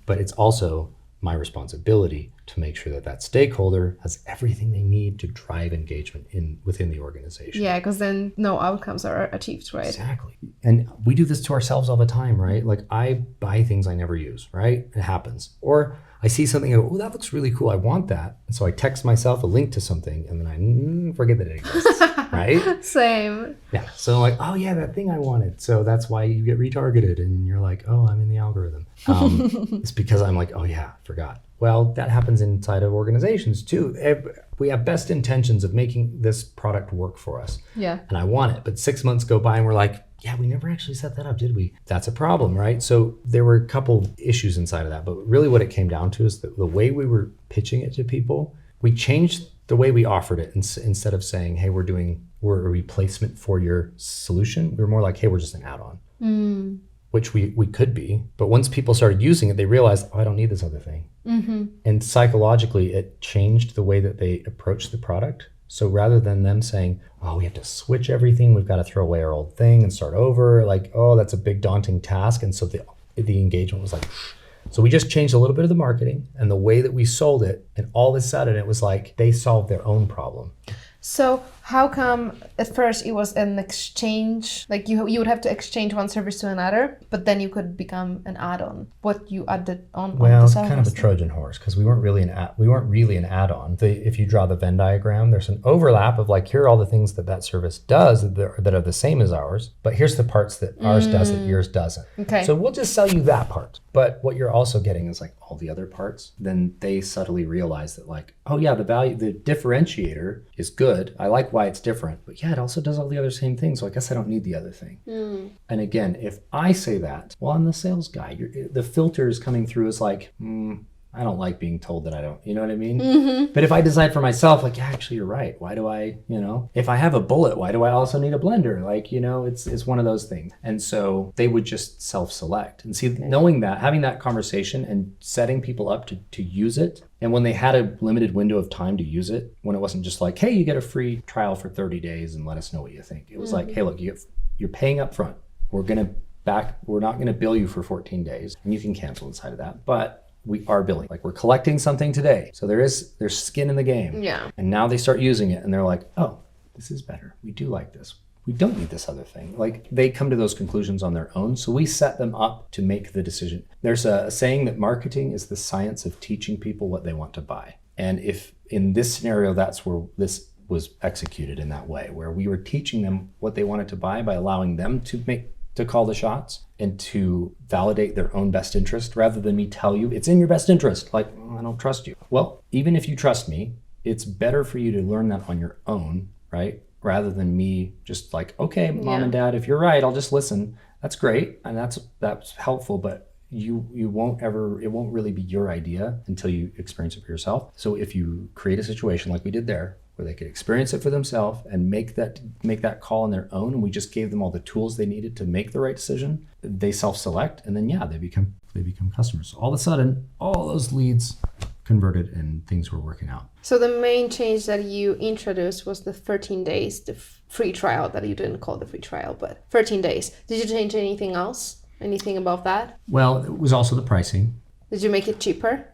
But it's also my responsibility to make sure that that stakeholder has everything they need to drive engagement within the organization. Yeah, because then no outcomes are achieved, right? Exactly. And we do this to ourselves all the time, right? Like I buy things I never use, right? It happens. Or I see something and go, oh, that looks really cool. I want that. And so I text myself a link to something and then I forget that it exists, right? Same. Yeah. So like, oh yeah, that thing I wanted. So that's why you get retargeted and you're like, oh, I'm in the algorithm. It's because I'm like, oh yeah, forgot. Well, that happens inside of organizations too. We have best intentions of making this product work for us. Yeah. And I want it. But 6 months go by and we're like, yeah, we never actually set that up, did we? That's a problem, right? So there were a couple issues inside of that. But really what it came down to is that the way we were pitching it to people, we changed the way we offered it. Instead of saying, hey, we're a replacement for your solution, we were more like, hey, we're just an add-on. Which we could be. But once people started using it, they realized, oh, I don't need this other thing. And psychologically, it changed the way that they approached the product. So rather than them saying, oh, we have to switch everything, we've got to throw away our old thing and start over, like, oh, that's a big daunting task. And so the engagement was like, so we just changed a little bit of the marketing and the way that we sold it. And all of a sudden it was like they solved their own problem. So how come at first it was an exchange, like you would have to exchange one service to another, but then you could become an add-on? What you added on? Well, the it's service kind of a Trojan horse because we weren't really an add-on. If you draw the Venn diagram, there's an overlap of like, here are all the things that service does that are the same as ours, but here's the parts that ours does that yours doesn't. Okay. So we'll just sell you that part. But what you're also getting is like all the other parts. Then they subtly realize that like, oh yeah, the differentiator is good. I like why it's different, but yeah, it also does all the other same things. So I guess I don't need the other thing. And again, if I say that, well, I'm the sales guy. The filter is coming through as like, I don't like being told that I don't, you know what I mean? But if I decide for myself, like, yeah, actually you're right. Why do I, if I have a bullet, why do I also need a blender? Like, it's one of those things. And so they would just self-select. And see, knowing that, having that conversation and setting people up to use it. And when they had a limited window of time to use it, when it wasn't just like, hey, you get a free trial for 30 days and let us know what you think. It was like, hey, look, you're paying up front. We're not going to bill you for 14 days and you can cancel inside of that. But we are billing. Like we're collecting something today. So there's skin in the game. Yeah. And now they start using it and they're like, oh, this is better. We do like this. We don't need this other thing. Like they come to those conclusions on their own. So we set them up to make the decision. There's a saying that marketing is the science of teaching people what they want to buy. And if in this scenario, that's where this was executed in that way, where we were teaching them what they wanted to buy by allowing them to call the shots and to validate their own best interest rather than me tell you it's in your best interest. Like, I don't trust you. Well, even if you trust me, it's better for you to learn that on your own, right? Rather than me just like, okay, mom and dad, if you're right, I'll just listen. That's great. And that's helpful, but it won't really be your idea until you experience it for yourself. So if you create a situation like we did there, where they could experience it for themselves and make that call on their own, and we just gave them all the tools they needed to make the right decision, they self-select, and then they become customers. So all of a sudden, all those leads converted and things were working out. So the main change that you introduced was the 13 days, the free trial that you didn't call the free trial, but 13 days. Did you change anything else? Anything above that? Well, it was also the pricing. Did you make it cheaper?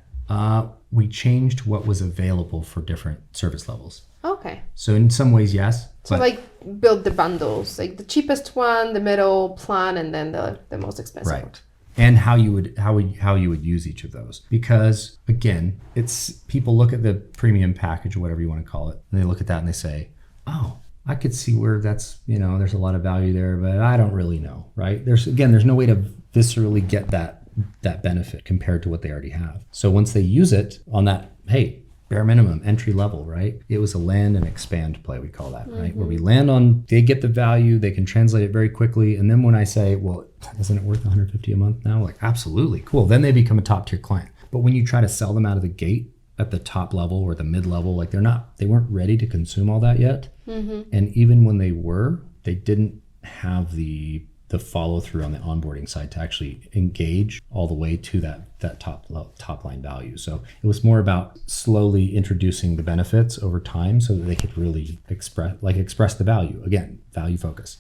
We changed what was available for different service levels. Okay. So in some ways, yes. So like build the bundles, like the cheapest one, the middle plan, and then the most expensive one. Right. And how you would use each of those. Because again, it's people look at the premium package or whatever you want to call it, and they look at that and they say, oh, I could see where that's, there's a lot of value there, but I don't really know, right? There's no way to viscerally get that benefit compared to what they already have. So once they use it on that, hey, bare minimum, entry level, right? It was a land and expand play, we call that, right? Where we land on, they get the value, they can translate it very quickly. And then when I say, well, isn't it worth $150 a month now? Like, absolutely, cool. Then they become a top tier client. But when you try to sell them out of the gate at the top level or the mid level, like they weren't ready to consume all that yet. And even when they didn't have the follow through on the onboarding side to actually engage all the way to that top line value. So it was more about slowly introducing the benefits over time so that they could really express the value. Again, value focus.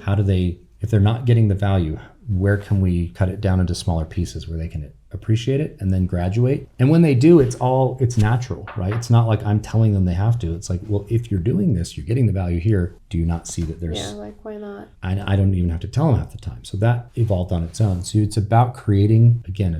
How do they, if they're not getting the value, where can we cut it down into smaller pieces where they can appreciate it and then graduate. And when they do, it's natural, right? It's not like I'm telling them they have to. It's like, well, if you're doing this, you're getting the value here. Do you not see that there's... Yeah, like, why not? I don't even have to tell them half the time. So that evolved on its own. So it's about creating, again,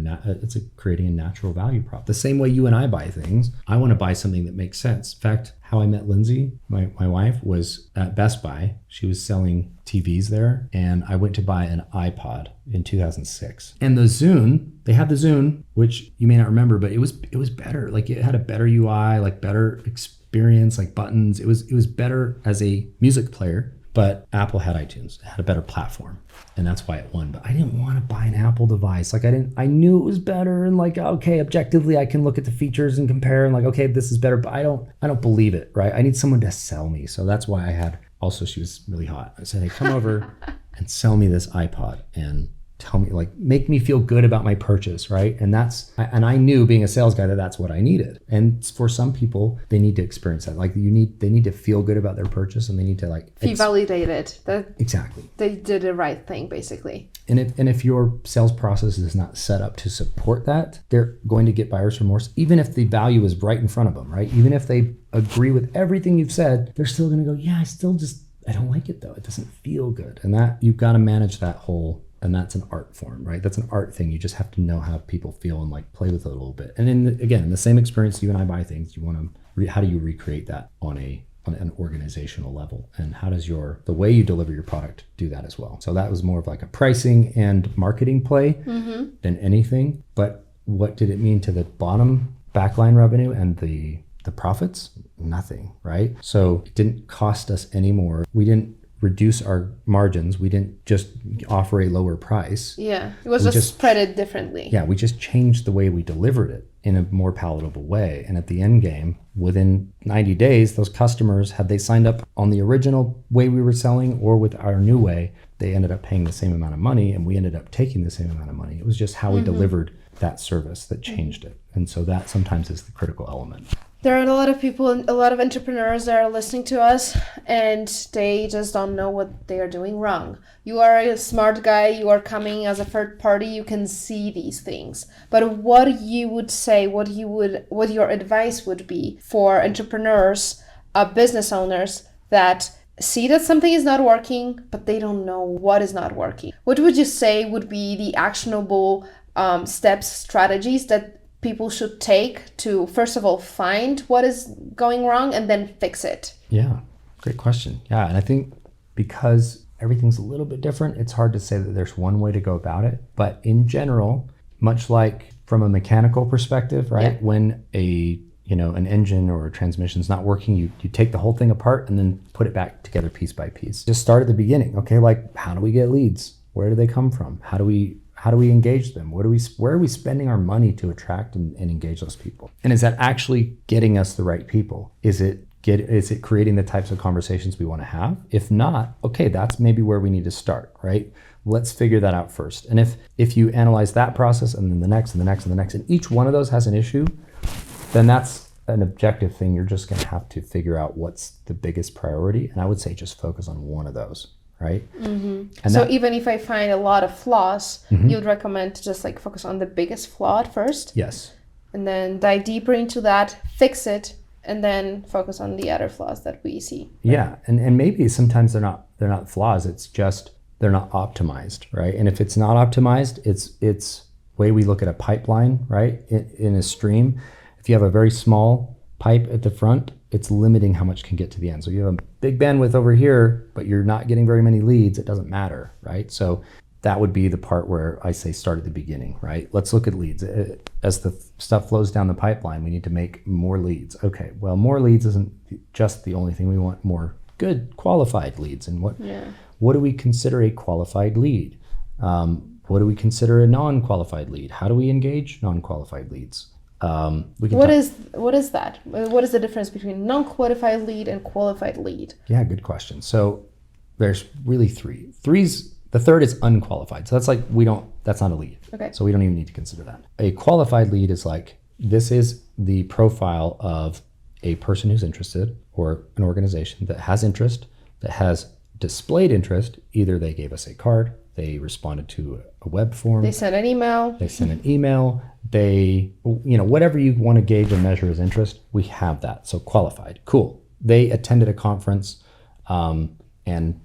creating a natural value prop. The same way you and I buy things, I want to buy something that makes sense. In fact, how I met Lindsay, my wife, was at Best Buy. She was selling TVs there, and I went to buy an iPod in 2006. And the Zune, they had the Zune, which you may not remember, but it was better. Like, it had a better UI, like better experience, like buttons. It was better as a music player. But Apple had iTunes. It had a better platform, and that's why it won. But I didn't want to buy an Apple device. Like, I knew it was better, and like, okay, objectively I can look at the features and compare and like, okay, this is better, but I don't believe it, right? I need someone to sell me. So that's why I had, also she was really hot. I said, hey, come over and sell me this iPod and tell me, like, make me feel good about my purchase, right? And I knew, being a sales guy, that that's what I needed. And for some people, they need to experience that. Like, they need to feel good about their purchase, and they need to like be validated that exactly they did the right thing, basically. And if your sales process is not set up to support that, they're going to get buyer's remorse, even if the value is right in front of them, right? Even if they agree with everything you've said, they're still going to go, yeah, I don't like it though. It doesn't feel good. And that, you've got to manage that whole. And that's an art form, right? That's an art thing. You just have to know how people feel and like play with it a little bit. And in the same experience, you and I buy things, how do you recreate that on an organizational level? And how does the way you deliver your product do that as well? So that was more of like a pricing and marketing play than anything. But what did it mean to the bottom backline revenue and the profits? Nothing, right? So it didn't cost us any more. We didn't reduce our margins. We didn't just offer a lower price. Yeah, it was just spread it differently. Yeah, we just changed the way we delivered it in a more palatable way. And at the end game, within 90 days, those customers, had they signed up on the original way we were selling or with our new way, they ended up paying the same amount of money, and we ended up taking the same amount of money. It was just how we delivered that service that changed it. And so that sometimes is the critical element. There are a lot of people, a lot of entrepreneurs that are listening to us, and they just don't know what they are doing wrong. You are a smart guy, you are coming as a third party, you can see these things. But what you would say, what your advice would be for entrepreneurs, business owners that see that something is not working, but they don't know what is not working? What would you say would be the actionable steps, strategies that people should take to, first of all, find what is going wrong and then fix it? Yeah, great question. Yeah, and I think because everything's a little bit different, it's hard to say that there's one way to go about it. But in general, much like from a mechanical perspective, right? Yeah. When an engine or a transmission's not working, you take the whole thing apart and then put it back together piece by piece. Just start at the beginning. Okay, like, how do we get leads? Where do they come from? How do we engage them? Where are we spending our money to attract and engage those people? And is that actually getting us the right people? Is it creating the types of conversations we want to have? If not, okay, that's maybe where we need to start, right? Let's figure that out first. And if you analyze that process and then the next and the next and the next, and each one of those has an issue, then that's an objective thing. You're just going to have to figure out what's the biggest priority. And I would say just focus on one of those. Right? Mm-hmm. And so even if I find a lot of flaws, you would recommend to just like focus on the biggest flaw at first? Yes. And then dive deeper into that, fix it, and then focus on the other flaws that we see. Right? Yeah. And maybe sometimes they're not flaws, it's just they're not optimized, right? And if it's not optimized, it's way we look at a pipeline, right? In a stream. If you have a very small pipe at the front, it's limiting how much can get to the end. So you have a big bandwidth over here, but you're not getting very many leads, it doesn't matter, right? So that would be the part where I say start at the beginning, right? Let's look at leads. As the stuff flows down the pipeline, we need to make more leads. Okay, well, more leads isn't just the only thing. We want more good qualified leads. And what do we consider a qualified lead? What do we consider a non-qualified lead? How do we engage non-qualified leads? What is that? What is the difference between non-qualified lead and qualified lead? Yeah, good question. So there's really three. The third is unqualified. So that's like, that's not a lead. Okay. So we don't even need to consider that. A qualified lead is like, this is the profile of a person who's interested, or an organization that has interest, that has displayed interest, either they gave us a card, they responded to a web form, They sent an email. they sent an email, they, whatever you want to gauge and measure as interest, we have that. So qualified, cool. They attended a conference and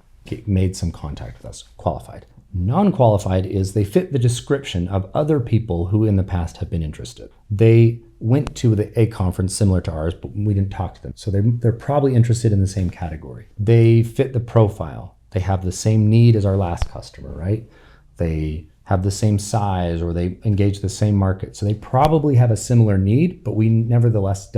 made some contact with us, qualified. Non-qualified is they fit the description of other people who in the past have been interested. They went to a conference similar to ours, but we didn't talk to them. So they're probably interested in the same category. They fit the profile. They have the same need as our last customer, right? They have the same size or they engage the same market. So they probably have a similar need, but we nevertheless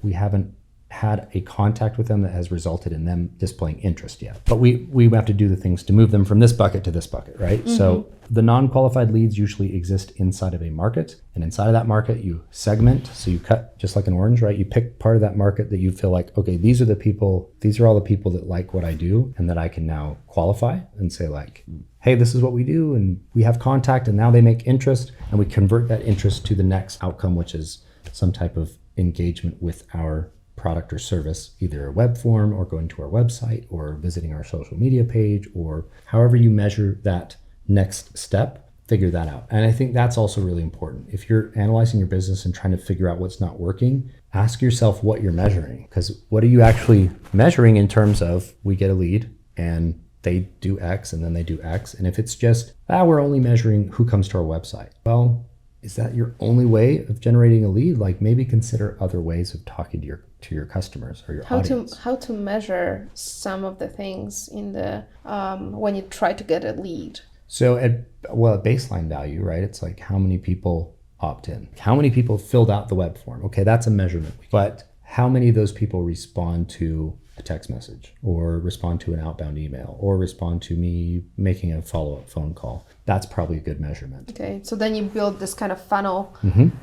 we haven't had a contact with them that has resulted in them displaying interest yet. But we have to do the things to move them from this bucket to this bucket, right? Mm-hmm. So the non-qualified leads usually exist inside of a market. And inside of that market, you segment. So you cut just like an orange, right? You pick part of that market that you feel like, okay, these are all the people that like what I do and that I can now qualify and say like, hey, this is what we do. And we have contact and now they make interest and we convert that interest to the next outcome, which is some type of engagement with our product or service, either a web form or going to our website or visiting our social media page or however you measure that next step, figure that out. And I think that's also really important. If you're analyzing your business and trying to figure out what's not working, ask yourself what you're measuring, because what are you actually measuring in terms of we get a lead and they do X and then they do X. And if it's just, we're only measuring who comes to our website. Well, is that your only way of generating a lead? Like maybe consider other ways of talking to your customers or your audience. How to measure some of the things in the when you try to get a lead. So at baseline value, right? It's like how many people opt in, how many people filled out the web form. Okay, that's a measurement. But how many of those people respond to a text message or respond to an outbound email or respond to me making a follow-up phone call? That's probably a good measurement. Okay, so then you build this kind of funnel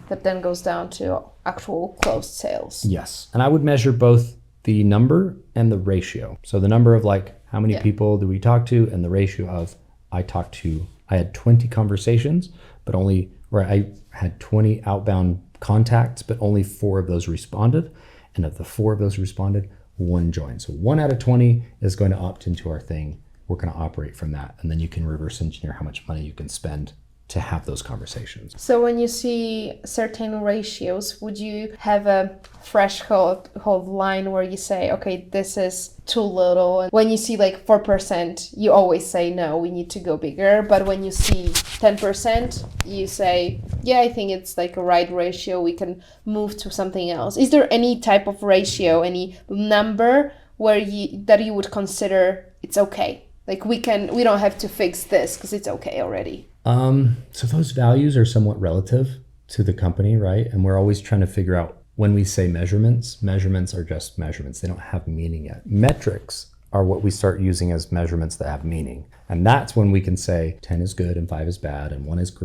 that then goes down to actual closed sales. Yes, and I would measure both the number and the ratio. So the number of like how many people do we talk to and the ratio of I had 20 conversations, I had 20 outbound contacts, but only 4 of those responded. And of the 4 of those responded, 1 joined. So 1 out of 20 is going to opt into our thing. We're going to operate from that. And then you can reverse engineer how much money you can spend to have those conversations. So when you see certain ratios, would you have a threshold line where you say, okay, this is too little? And when you see like 4%, you always say, no, we need to go bigger. But when you see 10%, you say, yeah, I think it's like a right ratio. We can move to something else. Is there any type of ratio, any number that you would consider it's okay? Like we don't have to fix this because it's okay already. So those values are somewhat relative to the company, right? And we're always trying to figure out when we say measurements are just measurements. They don't have meaning yet. Metrics are what we start using as measurements that have meaning. And that's when we can say 10 is good and 5 is bad and 1 is,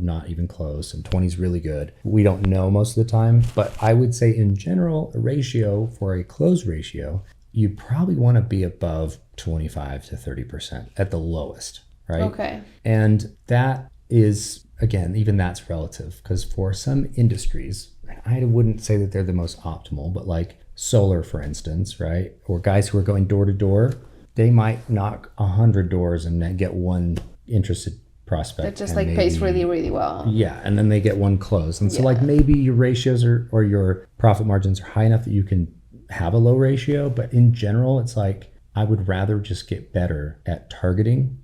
not even close and 20 is really good. We don't know most of the time, but I would say in general, a ratio for a close ratio, you probably want to be above 25 to 30% at the lowest. Right? Okay. And that is, again, even that's relative because for some industries, I wouldn't say that they're the most optimal, but like solar, for instance, right? Or guys who are going door to door, they might knock 100 doors and then get 1 interested prospect. That just pays really, really well. Yeah. And then they get 1 close. And so like maybe your ratios or your profit margins are high enough that you can have a low ratio. But in general, it's like, I would rather just get better at targeting.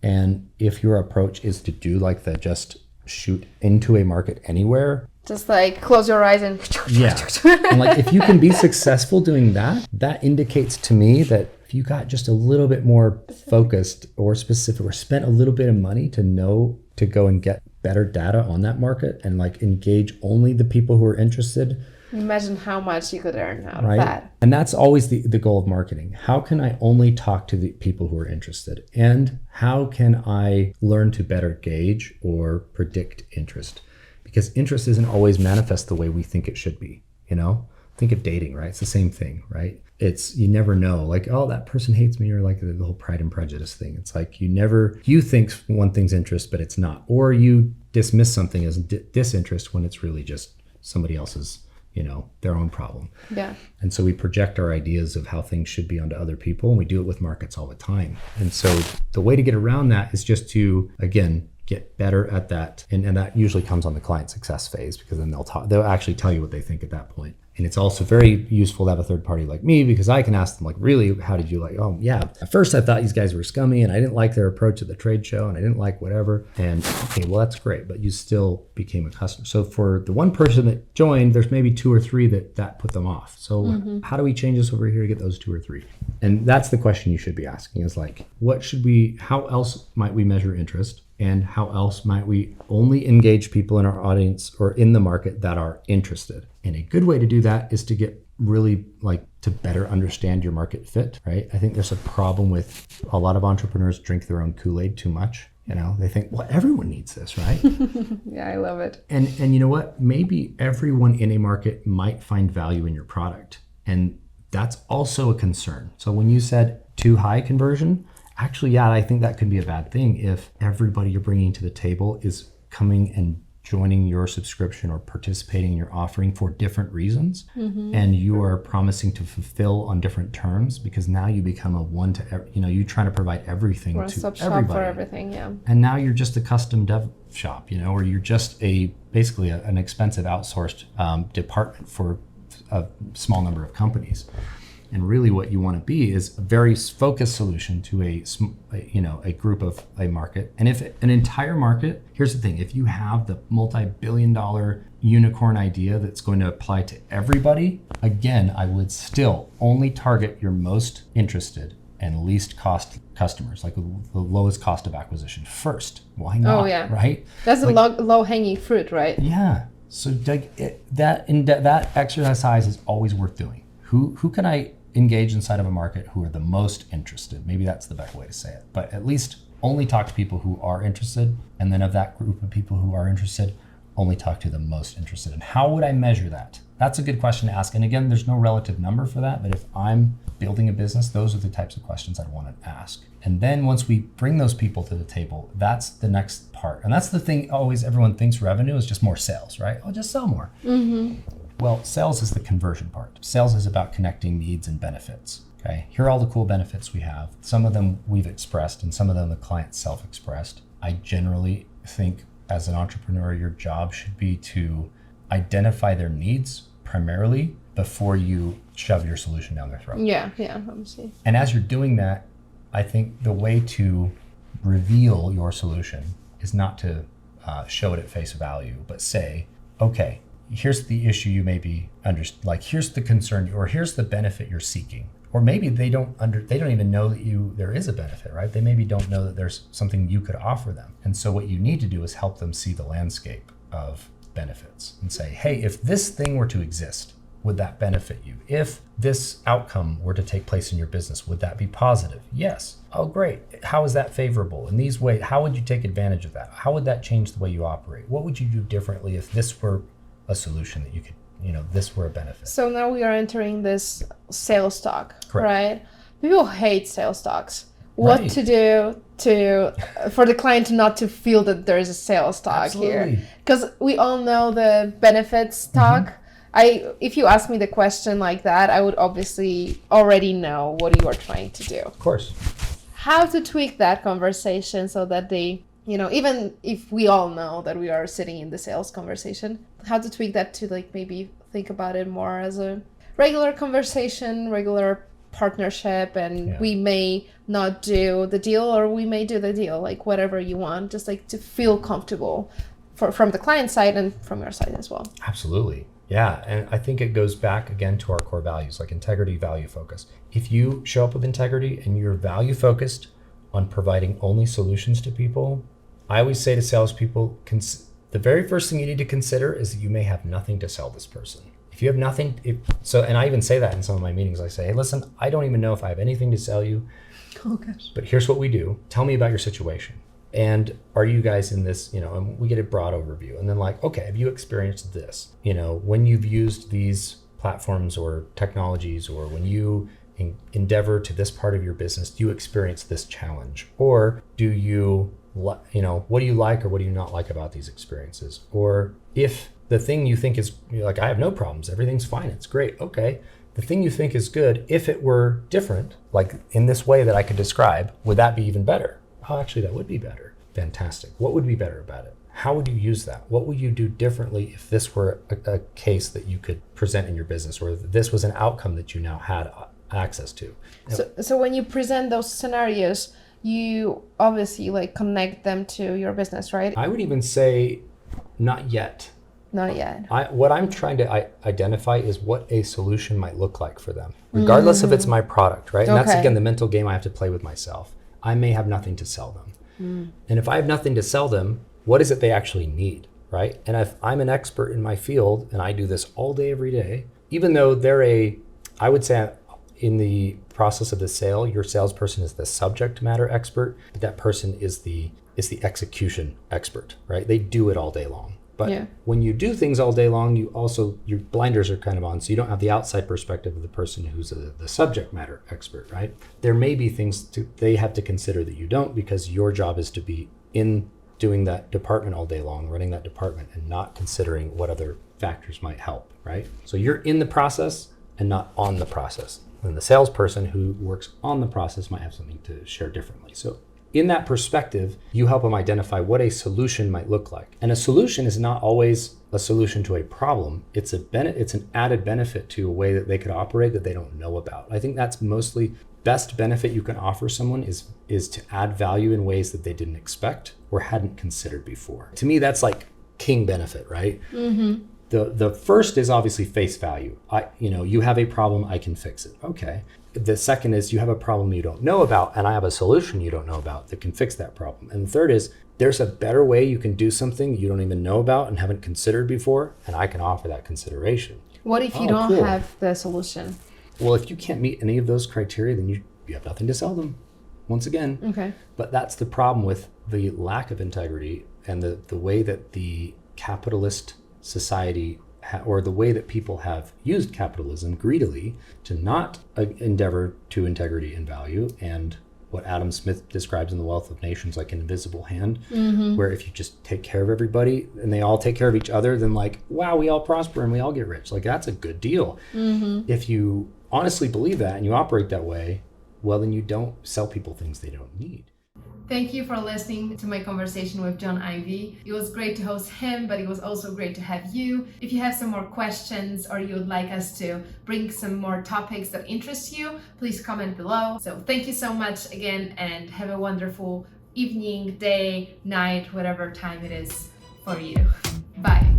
And if your approach is to do like the just shoot into a market anywhere, just like close your eyes and and like if you can be successful doing that, that indicates to me that if you got just a little bit more focused or specific or spent a little bit of money to go and get better data on that market and like engage only the people who are interested. Imagine how much you could earn out of that. And that's always the goal of marketing. How can I only talk to the people who are interested? And how can I learn to better gauge or predict interest? Because interest isn't always manifest the way we think it should be, Think of dating, right? It's the same thing, right? You never know, like, oh, that person hates me, or like the whole Pride and Prejudice thing. It's like you think one thing's interest, but it's not. Or you dismiss something as disinterest when it's really just somebody else's their own problem. Yeah. And so we project our ideas of how things should be onto other people, and we do it with markets all the time. And so the way to get around that is just to, again, get better at that. And that usually comes on the client success phase, because then they'll actually tell you what they think at that point. And it's also very useful to have a third party like me, because I can ask them, like, really, how did you like, oh yeah, at first I thought these guys were scummy and I didn't like their approach at the trade show and I didn't like whatever. And okay, well, that's great, but you still became a customer. So for the one person that joined, there's maybe 2 or 3 that put them off. So how do we change this over here to get those 2 or 3? And that's the question you should be asking, is like, how else might we measure interest? And how else might we only engage people in our audience or in the market that are interested? And a good way to do that is to get really to better understand your market fit, right? I think there's a problem with a lot of entrepreneurs drink their own Kool-Aid too much. They think, well, everyone needs this, right? Yeah, I love it. And you know what? Maybe everyone in a market might find value in your product. And that's also a concern. So when you said too high conversion, actually, yeah, I think that could be a bad thing if everybody you're bringing to the table is coming and joining your subscription or participating in your offering for different reasons, and you are promising to fulfill on different terms, because now you become a you're trying to provide everything to everybody. For everything, yeah. And now you're just a custom dev shop, or you're just basically an expensive outsourced department for a small number of companies. And really what you want to be is a very focused solution to a group of a market. And if an entire market, here's the thing, if you have the multi-billion-dollar unicorn idea that's going to apply to everybody, again, I would still only target your most interested and least cost customers, like the lowest cost of acquisition first. Why not? Oh, yeah. Right? That's a low-hanging fruit, right? Yeah. So that exercise is always worth doing. Who can I engage inside of a market who are the most interested? Maybe that's the best way to say it. But at least only talk to people who are interested. And then of that group of people who are interested, only talk to the most interested. And how would I measure that? That's a good question to ask. And again, there's no relative number for that. But if I'm building a business, those are the types of questions I'd want to ask. And then once we bring those people to the table, that's the next part. And that's the thing, always everyone thinks revenue is just more sales, right? I'll just sell more. Well, sales is the conversion part. Sales is about connecting needs and benefits. Okay, here are all the cool benefits we have. Some of them we've expressed, and some of them the client self-expressed. I generally think as an entrepreneur, your job should be to identify their needs primarily before you shove your solution down their throat. Yeah, obviously. And as you're doing that, I think the way to reveal your solution is not to show it at face value, but say, okay, here's the issue you may be here's the concern, or here's the benefit you're seeking. Or maybe they don't even know that there is a benefit, right? They maybe don't know that there's something you could offer them. And so what you need to do is help them see the landscape of benefits and say, hey, if this thing were to exist, would that benefit you? If this outcome were to take place in your business, would that be positive? Yes. Oh, great. How is that favorable? In these ways, how would you take advantage of that? How would that change the way you operate? What would you do differently if this were a solution that you could, this were a benefit? So now we are entering this sales talk, correct, right? People hate sales talks. What to do for the client not to feel that there is a sales talk here? Because we all know the benefits talk. If you ask me the question like that, I would obviously already know what you are trying to do. Of course. How to tweak that conversation so that they, even if we all know that we are sitting in the sales conversation, how to tweak that to maybe think about it more as a regular conversation, regular partnership, and we may not do the deal or we may do the deal, whatever you want, just to feel comfortable from the client side and from your side as well. Absolutely. Yeah, and I think it goes back again to our core values, like integrity, value, focus. If you show up with integrity and you're value focused on providing only solutions to people, I always say to salespeople, the very first thing you need to consider is that you may have nothing to sell this person. If you have nothing, and I even say that in some of my meetings, I say, hey, listen, I don't even know if I have anything to sell you, but here's what we do. Tell me about your situation. And are you guys in this, and we get a broad overview. And then okay, have you experienced this? When you've used these platforms or technologies, or when you endeavor to this part of your business, do you experience this challenge? Or do you, what do you like or what do you not like about these experiences? Or if the thing you think is, you're like, I have no problems, everything's fine, it's great, okay. The thing you think is good, if it were different, like in this way that I could describe, would that be even better? Oh, actually, that would be better. Fantastic. What would be better about it? How would you use that? What would you do differently if this were a case that you could present in your business, or this was an outcome that you now had access to? So when you present those scenarios, you obviously like connect them to your business, right? I would even say not yet. Not yet. What I'm trying to identify is what a solution might look like for them, regardless if it's my product, right? And that's, Okay. again, the mental game I have to play with myself. I may have nothing to sell them. And if I have nothing to sell them, what is it they actually need, right? And if I'm an expert in my field and I do this all day, every day, even though I would say in the process of the sale, your salesperson is the subject matter expert, but that person is the execution expert, right? They do it all day long. But Yeah. when you do things all day long, your blinders are kind of on, so you don't have the outside perspective of the person who's the subject matter expert, right? There may be things they have to consider that you don't, because your job is to be in doing that department all day long, running that department, and not considering what other factors might help, right? So you're in the process and not on the process. And the salesperson who works on the process might have something to share differently. So in that perspective, you help them identify what a solution might look like. And a solution is not always a solution to a problem. It's an added benefit to a way that they could operate that they don't know about. I think that's mostly best benefit you can offer someone is to add value in ways that they didn't expect or hadn't considered before. To me, that's like king benefit, right? Mm-hmm. The first is obviously face value. You have a problem, I can fix it. Okay. The second is you have a problem you don't know about, and I have a solution you don't know about that can fix that problem. And the third is there's a better way you can do something you don't even know about and haven't considered before, and I can offer that consideration. What if you don't have the solution? Well, if you can't meet any of those criteria, then you have nothing to sell them, once again. Okay. But that's the problem with the lack of integrity and the way that the capitalist society or the way that people have used capitalism greedily to not endeavor to integrity and value, and what Adam Smith describes in The Wealth of Nations like an invisible hand, where if you just take care of everybody and they all take care of each other, then like, wow, we all prosper and we all get rich. Like, that's a good deal. If you honestly believe that and you operate that way, well, then you don't sell people things they don't need. Thank you for listening to my conversation with John Ivie. It was great to host him, but it was also great to have you. If you have some more questions or you would like us to bring some more topics that interest you, please comment below. So thank you so much again, and have a wonderful evening, day, night, whatever time it is for you. Bye.